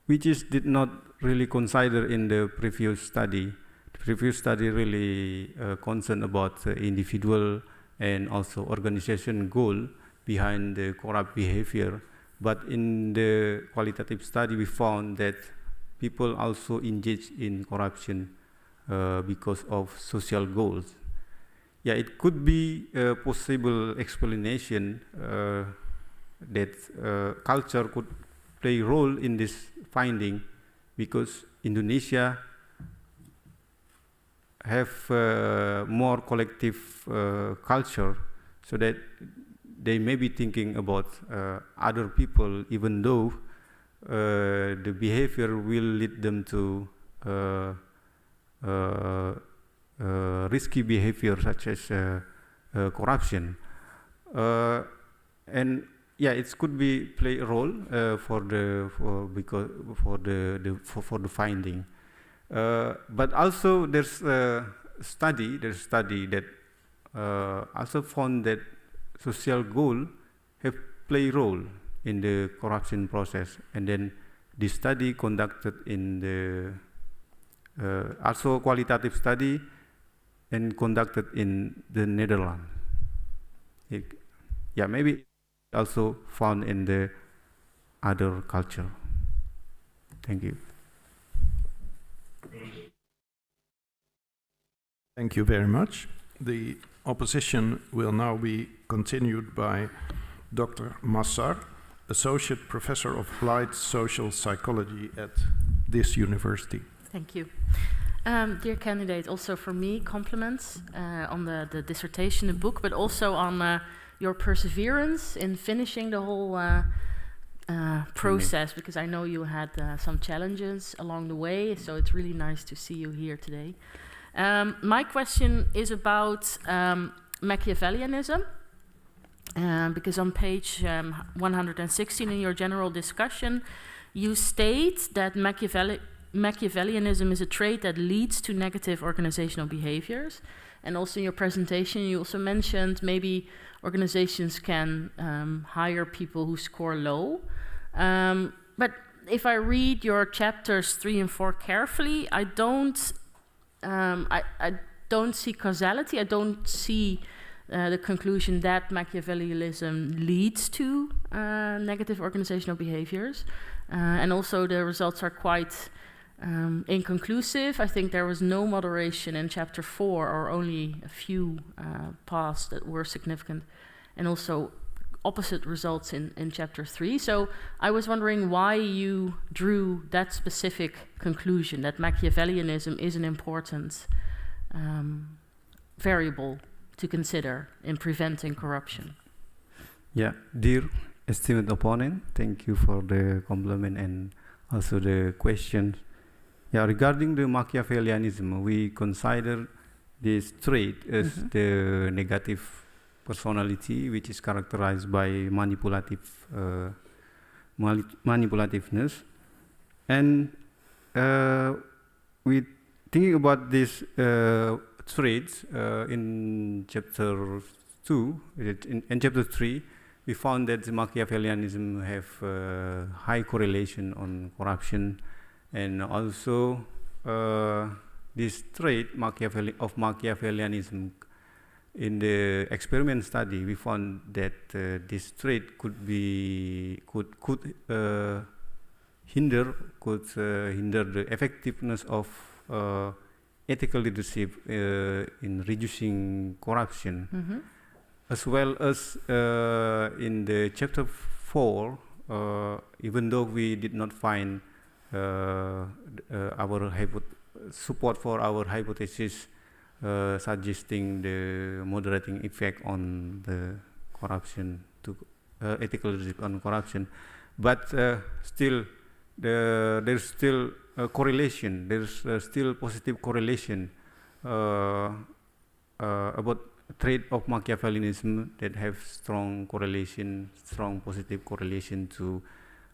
which did not really consider in the previous study. The previous study really concerned about the individual and also organization goal behind the corrupt behavior. But in the qualitative study, we found that people also engage in corruption because of social goals. Yeah, it could be a possible explanation that culture could play a role in this finding, because Indonesia have more collective culture, so that they may be thinking about other people, even though the behavior will lead them to risky behavior such as corruption, and yeah, it could be play a role for the finding. But also there's a study that also found that social goal have play role in the corruption process, and then this study conducted in the also qualitative study and conducted in the Netherlands. Yeah, maybe also found in the other culture. Thank you. Thank you very much. The opposition will now be continued by Dr. Massar, Associate Professor of Applied Social Psychology at this university. Thank you. Dear candidate, also for me, compliments on the dissertation, the book, but also on your perseverance in finishing the whole process, because I know you had some challenges along the way, so it's really nice to see you here today. My question is about Machiavellianism, because on page 116 in your general discussion, you state that Machiavellianism is a trait that leads to negative organizational behaviors. And also in your presentation, you also mentioned maybe organizations can hire people who score low. But if I read your chapters 3 and 4 carefully, I don't see causality. I don't see the conclusion that Machiavellianism leads to negative organizational behaviors. And also the results are quite inconclusive. I think there was no moderation in chapter 4, or only a few paths that were significant, and also opposite results in chapter 3. So I was wondering why you drew that specific conclusion, that Machiavellianism is an important variable to consider in preventing corruption. Yeah, dear esteemed opponent, thank you for the compliment and also the question. Yeah, regarding the Machiavellianism, we consider this trait as the negative personality, which is characterized by manipulativeness. And we thinking about these traits in chapter 2, in chapter 3, we found that the Machiavellianism have high correlation on corruption, and also this trait of Machiavellianism. In the experiment study, we found that this trait could hinder the effectiveness of ethical leadership in reducing corruption, as well as in the chapter 4. Even though we did not find our support for our hypothesis suggesting the moderating effect on the corruption to ethical leadership on corruption, but still there's still a correlation. There's still positive correlation about trait of Machiavellianism that have strong positive correlation to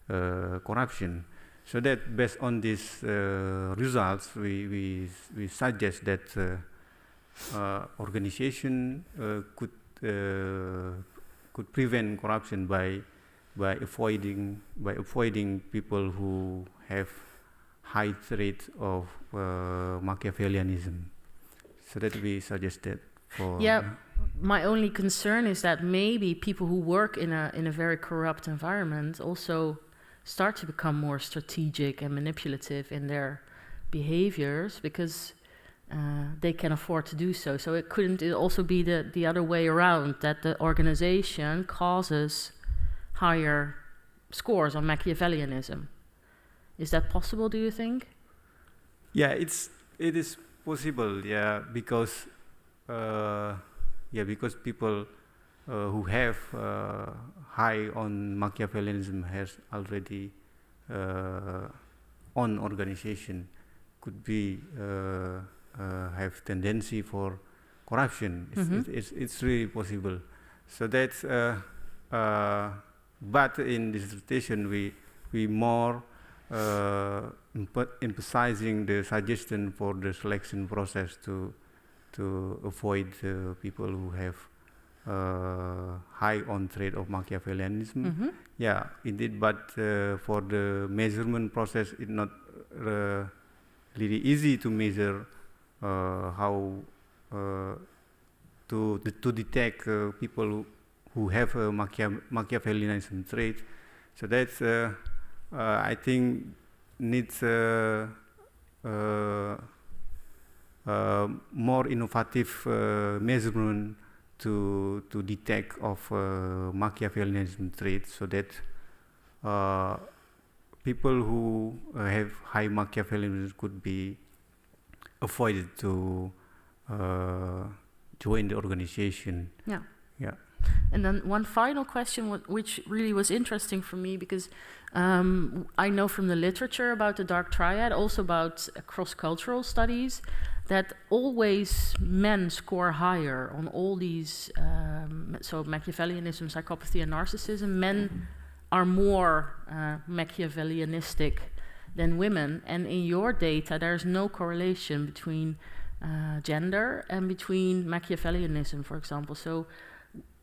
corruption. So that based on these results, we suggest that organization could prevent corruption by avoiding people who have high trait of Machiavellianism. So that we suggested for. Yeah, my only concern is that maybe people who work in a very corrupt environment also start to become more strategic and manipulative in their behaviors because they can afford to do so. So couldn't it also be the other way around, that the organization causes higher scores on Machiavellianism? Is that possible, do you think? Yeah, it is possible. Yeah, because people who have high on Machiavellianism has already on organization could be have tendency for corruption. It's really possible. So that's but in dissertation we more emphasizing the suggestion for the selection process to avoid people who have high on trait of Machiavellianism. Yeah, indeed, but for the measurement process, it's not really easy to measure how to detect people who have a Machiavellianism trait. So that's I think needs more innovative measurement to detect of Machiavellianism traits, so that people who have high Machiavellianism could be avoided to join the organization. Yeah. Yeah. And then one final question, which really was interesting for me, because I know from the literature about the dark triad, also about cross-cultural studies, that always men score higher on all these, so Machiavellianism, psychopathy, and narcissism. Men are more Machiavellianistic than women, and in your data there's no correlation between gender and between Machiavellianism, for example. So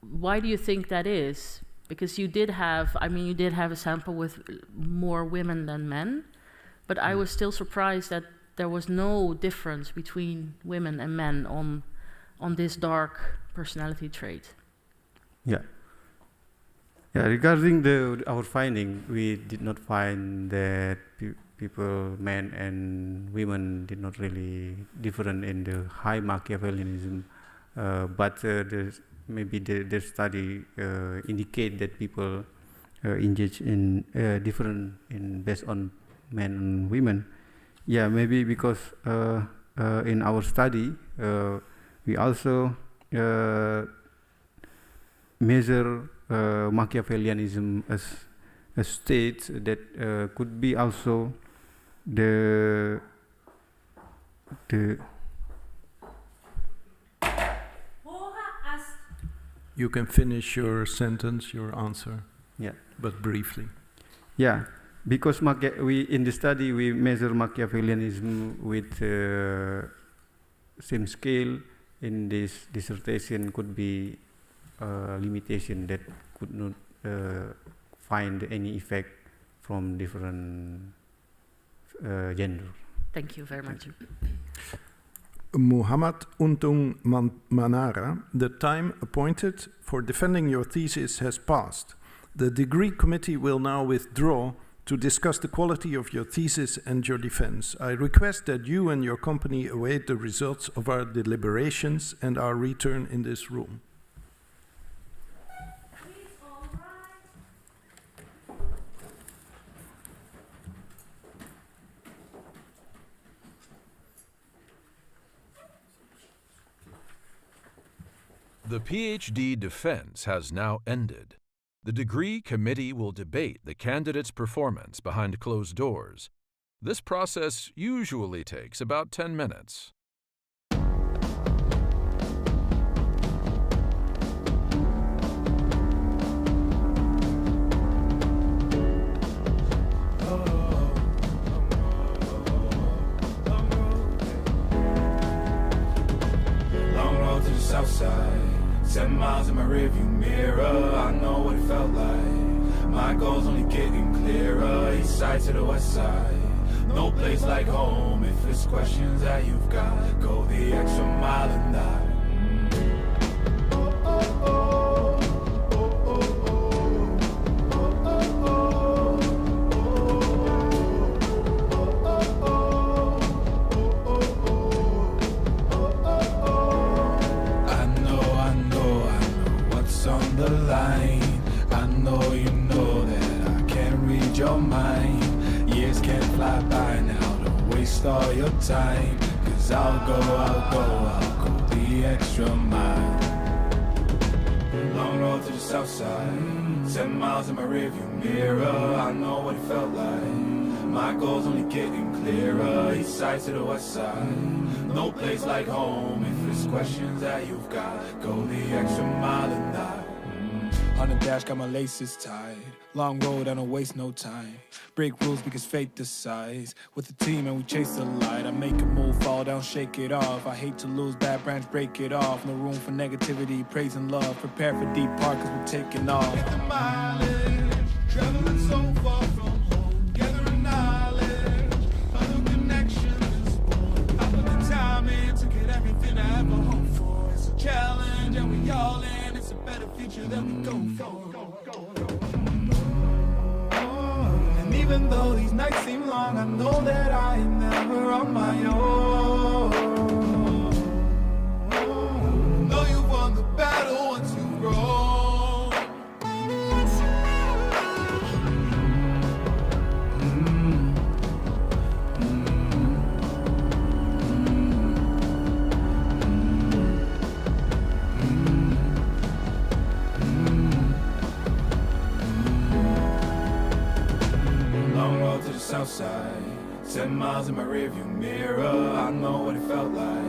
why do you think that is? Because you did have a sample with more women than men, but I was still surprised that there was no difference between women and men on this dark personality trait. Yeah. Yeah, regarding our finding, we did not find that people, men and women, did not really different in the high Machiavellianism, but maybe the study indicate that people engage in different based on men and women. Yeah, maybe because in our study we also measure Machiavellianism as a state that could be also the You can finish your sentence, your answer. Yeah, but briefly. Yeah, because we in the study we measure Machiavellianism with same scale. In this dissertation could be limitation that could not find any effect from different gender. Thank you very much. Muhammad Untung Manara, the time appointed for defending your thesis has passed. The degree committee will now withdraw to discuss the quality of your thesis and your defense. I request that you and your company await the results of our deliberations and our return in this room. The PhD defense has now ended. The degree committee will debate the candidate's performance behind closed doors. This process usually takes about 10 minutes. Long road to the south side. 7 miles in my rearview mirror, I know what it felt like. My goal's only getting clearer, east side to the west side. No place like home, if it's questions that you've got, go the extra mile and die. I know you know that I can't read your mind. Years can't fly by now, don't waste all your time. Cause I'll go the extra mile. Long road to the south side, 7 miles in my rearview mirror, I know what it felt like. My goal's only getting clearer, east side to the west side. No place like home, if it's questions that you've got, go the extra mile and die. On the dash, got my laces tied. Long road, I don't waste no time. Break rules because fate decides. With the team and we chase the light. I make a move, fall down, shake it off. I hate to lose, bad branch, break it off. No room for negativity, praise and love. Prepare for deep part cause we're taking off. Take the mileage, traveling so far from home. Gathering knowledge, other connections. I put the time in to get everything I ever hoped for. It's a challenge and we all in. It's a better future that we go for. And even though these nights seem long, I know that I am never on my own. Know you've won the battle once you've grown. South side, 10 miles in my rearview mirror, I know what it felt like.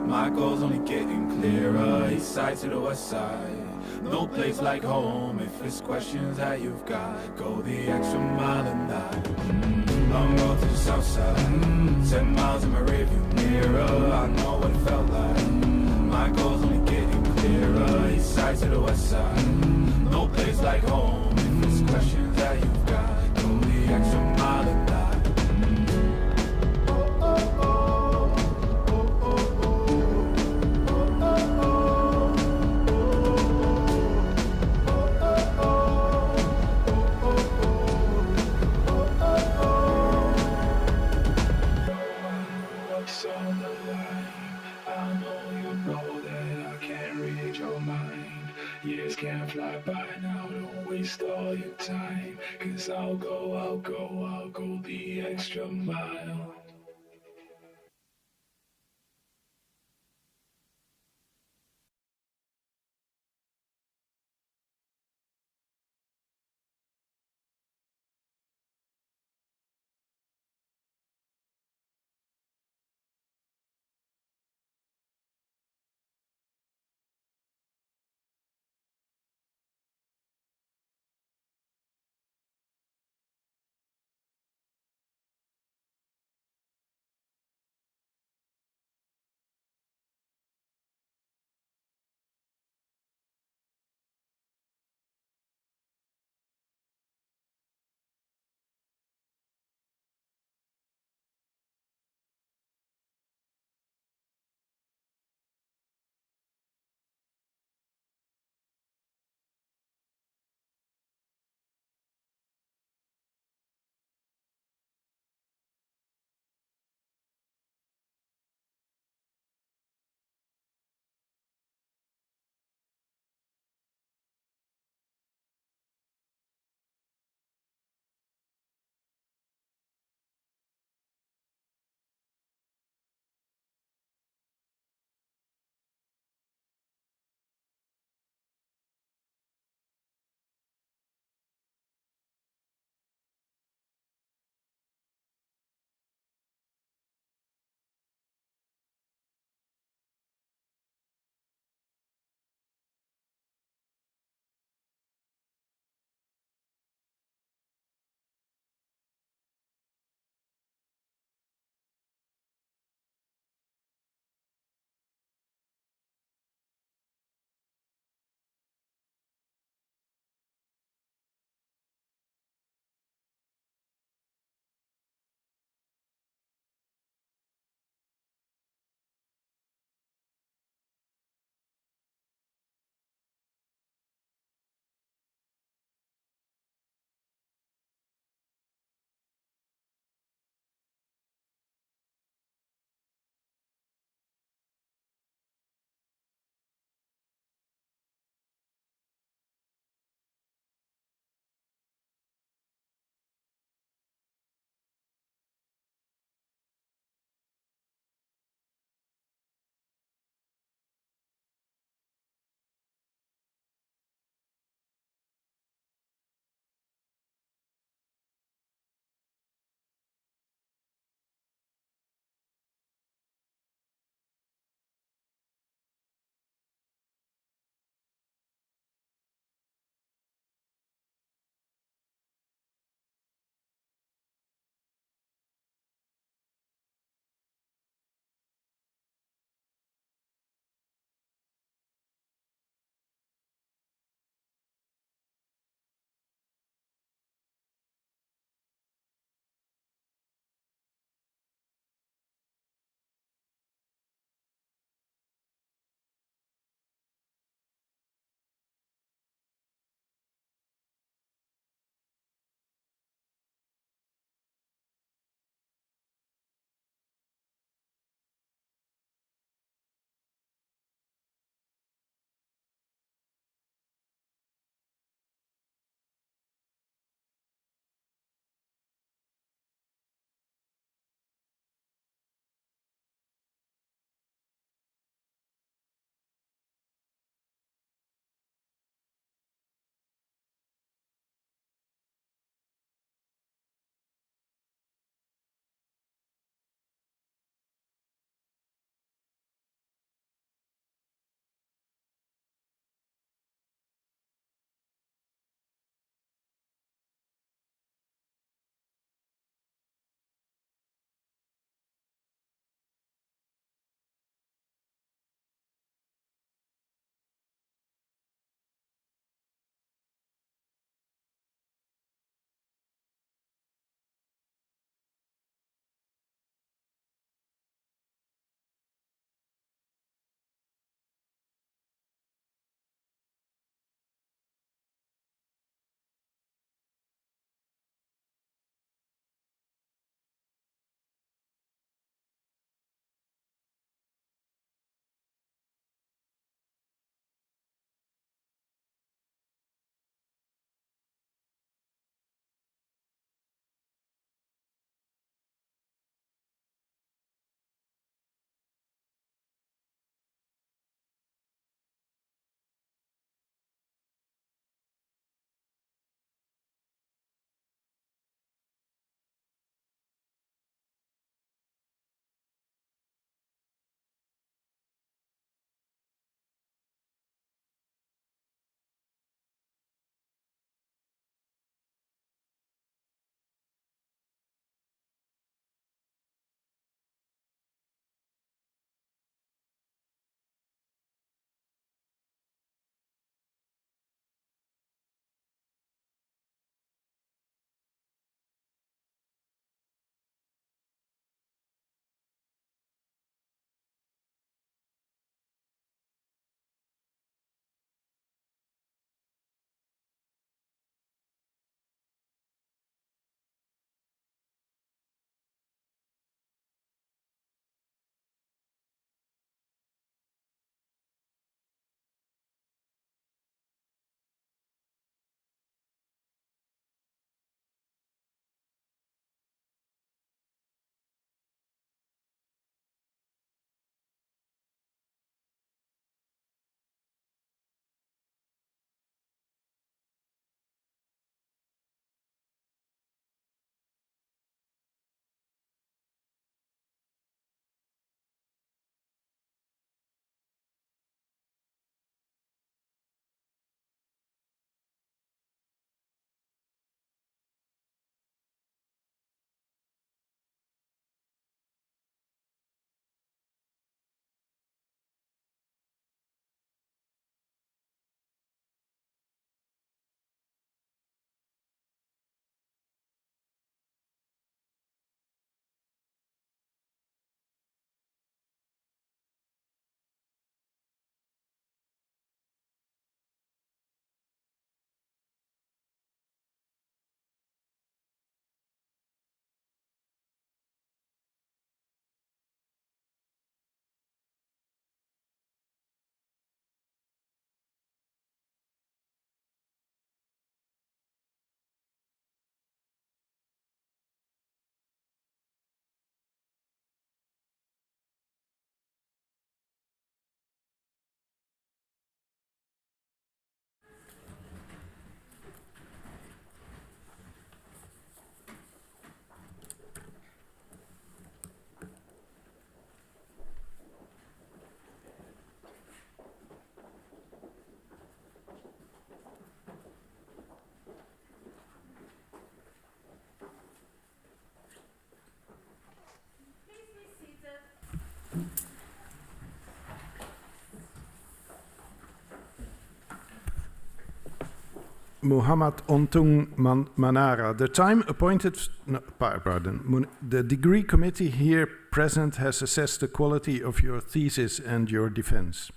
My goal's only getting clearer, east side to the west side. No place like home, if it's questions that you've got, go the extra mile and die. Long road to the south side, 10 miles in my rearview mirror, I know what it felt like. My goal's only getting clearer, east side to the west side. No place like home, if it's questions that you've got, go the extra mile and die. Years can't fly by now, don't waste all your time. Cause I'll go the extra mile. Muhammad Untung Manara. The time appointed, the degree committee here present has assessed the quality of your thesis and your defense.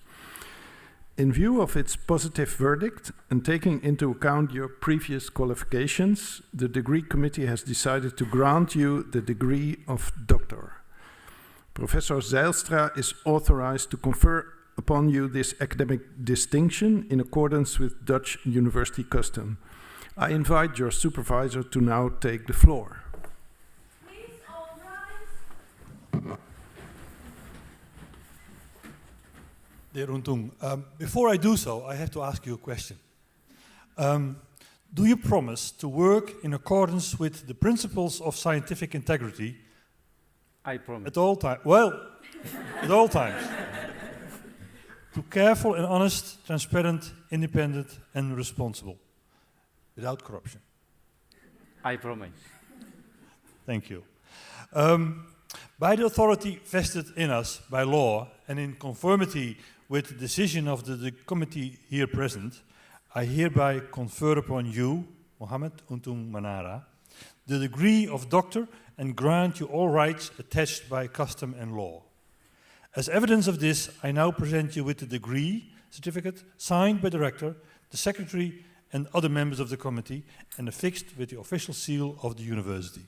In view of its positive verdict and taking into account your previous qualifications, the degree committee has decided to grant you the degree of doctor. Professor Zijlstra is authorized to confer upon you this academic distinction in accordance with Dutch university custom. I invite your supervisor to now take the floor. Please all rise. Dear Untung, before I do so, I have to ask you a question. Do you promise to work in accordance with the principles of scientific integrity? I promise. At all times. Well, at all times. To careful and honest, transparent, independent and responsible. Without corruption. I promise. Thank you. By the authority vested in us by law and in conformity with the decision of the committee here present, I hereby confer upon you, Mohammed Untung Manara, the degree of doctor and grant you all rights attached by custom and law. As evidence of this, I now present you with the degree certificate signed by the rector, the secretary and other members of the committee and affixed with the official seal of the university.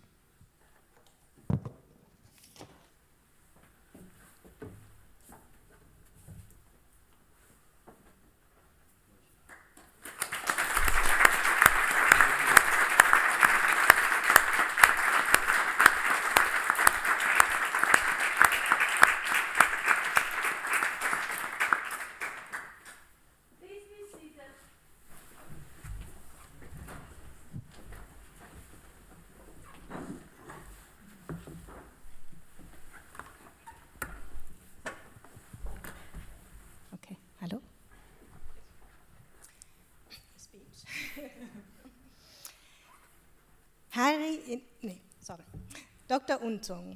Dr. Untung,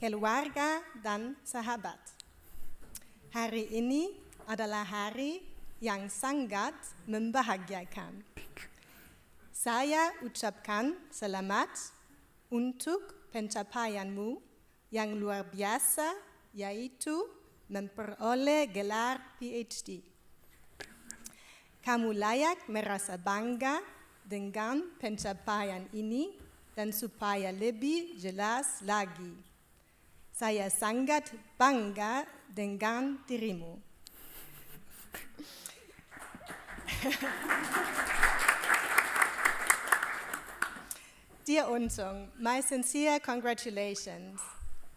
keluarga dan sahabat. Hari ini adalah hari yang sangat membahagiakan. Saya ucapkan selamat untuk pencapaianmu yang luar biasa, yaitu memperoleh gelar PhD. Kamu layak merasa bangga dengan pencapaian ini dan supaya lebih jelas lagi, saya sangat bangga dengan dirimu. Dear Untung, my sincere congratulations.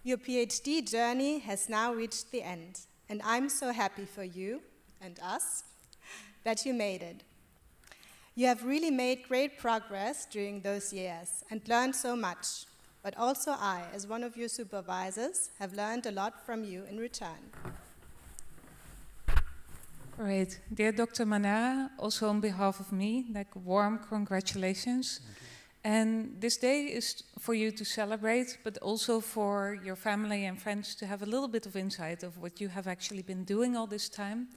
Your PhD journey has now reached the end, and I'm so happy for you and us that you made it. You have really made great progress during those years and learned so much, but also I, as one of your supervisors, have learned a lot from you in return. Great. Dear Dr. Manara, also on behalf of me, warm congratulations. And this day is for you to celebrate, but also for your family and friends to have a little bit of insight of what you have actually been doing all this time.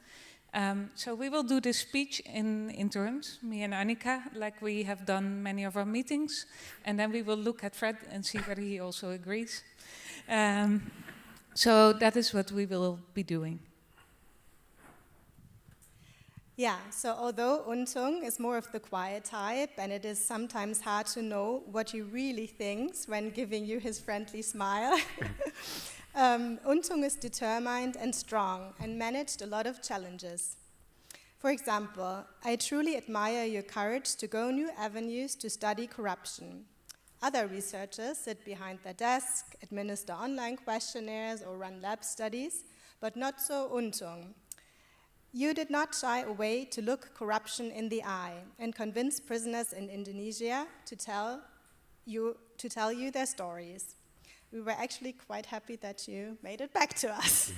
So we will do this speech in turns, me and Annika, like we have done many of our meetings, and then we will look at Fred and see whether he also agrees. So that is what we will be doing. Yeah, so although Untung is more of the quiet type, and it is sometimes hard to know what he really thinks when giving you his friendly smile, Untung is determined and strong and managed a lot of challenges. For example, I truly admire your courage to go new avenues to study corruption. Other researchers sit behind their desk, administer online questionnaires or run lab studies, but not so Untung. You did not shy away to look corruption in the eye and convince prisoners in Indonesia to tell you their stories. We were actually quite happy that you made it back to us.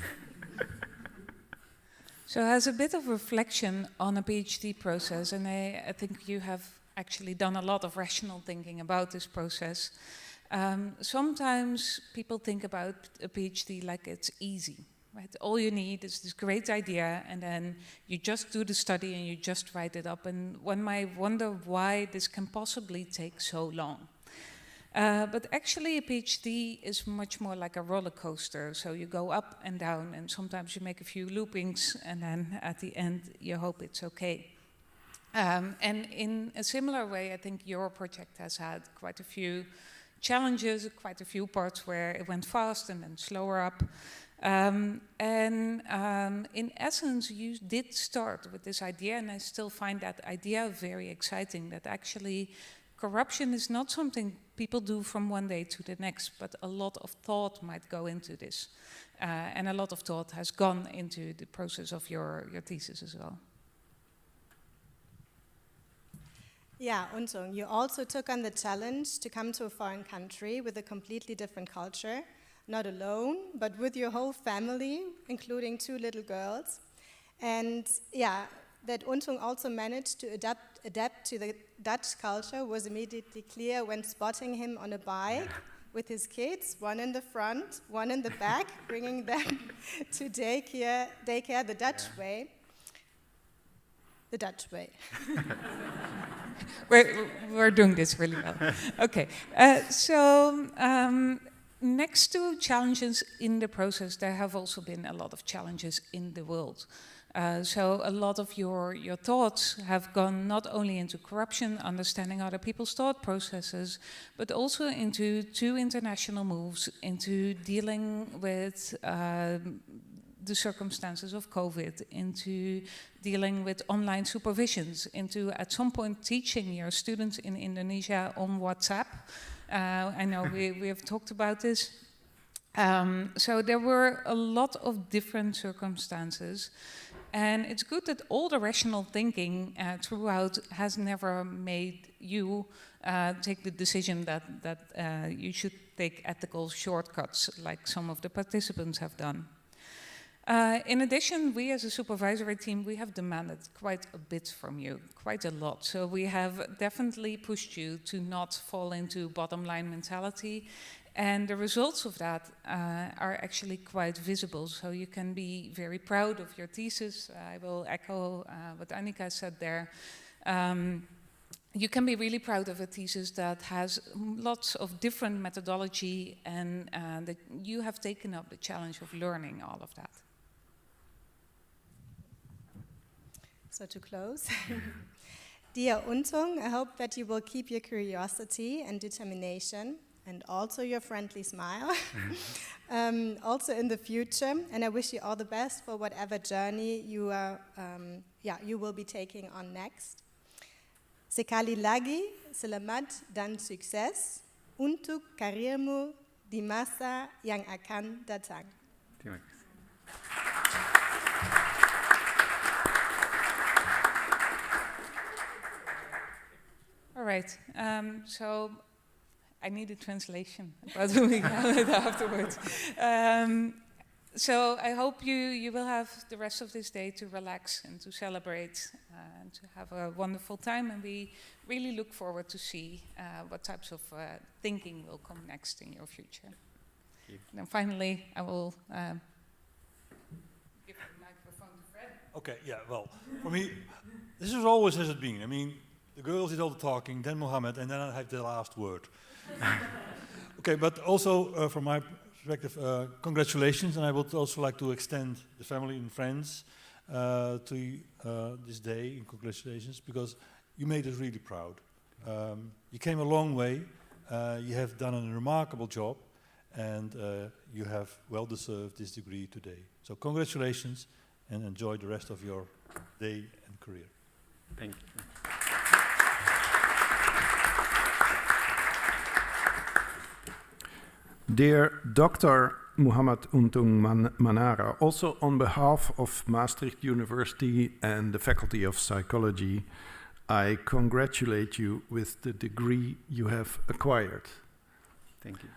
So as a bit of reflection on a PhD process, and I think you have actually done a lot of rational thinking about this process. Sometimes people think about a PhD like it's easy, right? All you need is this great idea, and then you just do the study and you just write it up. And one might wonder why this can possibly take so long. But actually a PhD is much more like a roller coaster. So you go up and down, and sometimes you make a few loopings, and then at the end you hope it's okay. And in a similar way, I think your project has had quite a few challenges, quite a few parts where it went fast and then slower up. In essence, you did start with this idea, and I still find that idea very exciting, that actually corruption is not something people do from one day to the next, but a lot of thought might go into this. And a lot of thought has gone into the process of your thesis as well. Yeah, Untung, you also took on the challenge to come to a foreign country with a completely different culture, not alone, but with your whole family, including 2 little girls. And yeah, that Untung also managed to adapt to the Dutch culture was immediately clear when spotting him on a bike with his kids, one in the front, one in the back, bringing them to daycare the Dutch way. The Dutch way. We're doing this really well. Okay, next to challenges in the process, there have also been a lot of challenges in the world. So a lot of your thoughts have gone not only into corruption, understanding other people's thought processes, but also into 2 international moves, into dealing with the circumstances of COVID, into dealing with online supervisions, into at some point teaching your students in Indonesia on WhatsApp. I know we have talked about this. So there were a lot of different circumstances. And it's good that all the rational thinking throughout has never made you take the decision that you should take ethical shortcuts like some of the participants have done. In addition, we as a supervisory team, we have demanded quite a bit from you, quite a lot. So we have definitely pushed you to not fall into bottom line mentality. And the results of that are actually quite visible. So you can be very proud of your thesis. I will echo what Annika said there. You can be really proud of a thesis that has lots of different methodology, and that you have taken up the challenge of learning all of that. So to close, dear Untung, I hope that you will keep your curiosity and determination, and also your friendly smile, also in the future. And I wish you all the best for whatever journey you will be taking on next. Sekali lagi, selamat dan sukses untuk karirmu di masa yang akan datang. Terima kasih. All right, so I need a translation, but we have it afterwards. So I hope you will have the rest of this day to relax and to celebrate and to have a wonderful time. And we really look forward to see what types of thinking will come next in your future. And then finally, I will give the microphone to Fred. Okay, yeah, well, for me, this is always as it's been. I mean, the girls did all the talking, then Mohammed, and then I have the last word. Okay, but also from my perspective, congratulations, and I would also like to extend the family and friends to this day, and congratulations, because you made us really proud. You came a long way, you have done a remarkable job, and you have well deserved this degree today. So congratulations, and enjoy the rest of your day and career. Thank you. Dear Dr. Muhammad Untung Manara, also on behalf of Maastricht University and the Faculty of Psychology, I congratulate you with the degree you have acquired. Thank you.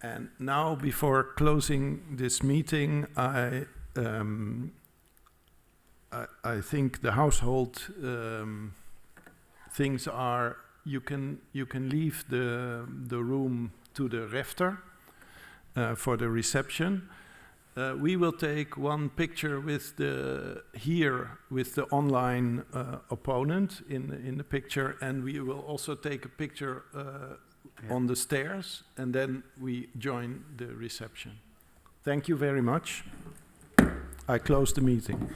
And now, before closing this meeting, I think the household things are you can leave the room to the refter for the reception. we will take one picture with the online opponent in the picture, and we will also take a picture on the stairs, and then we join the reception. Thank you very much. I close the meeting.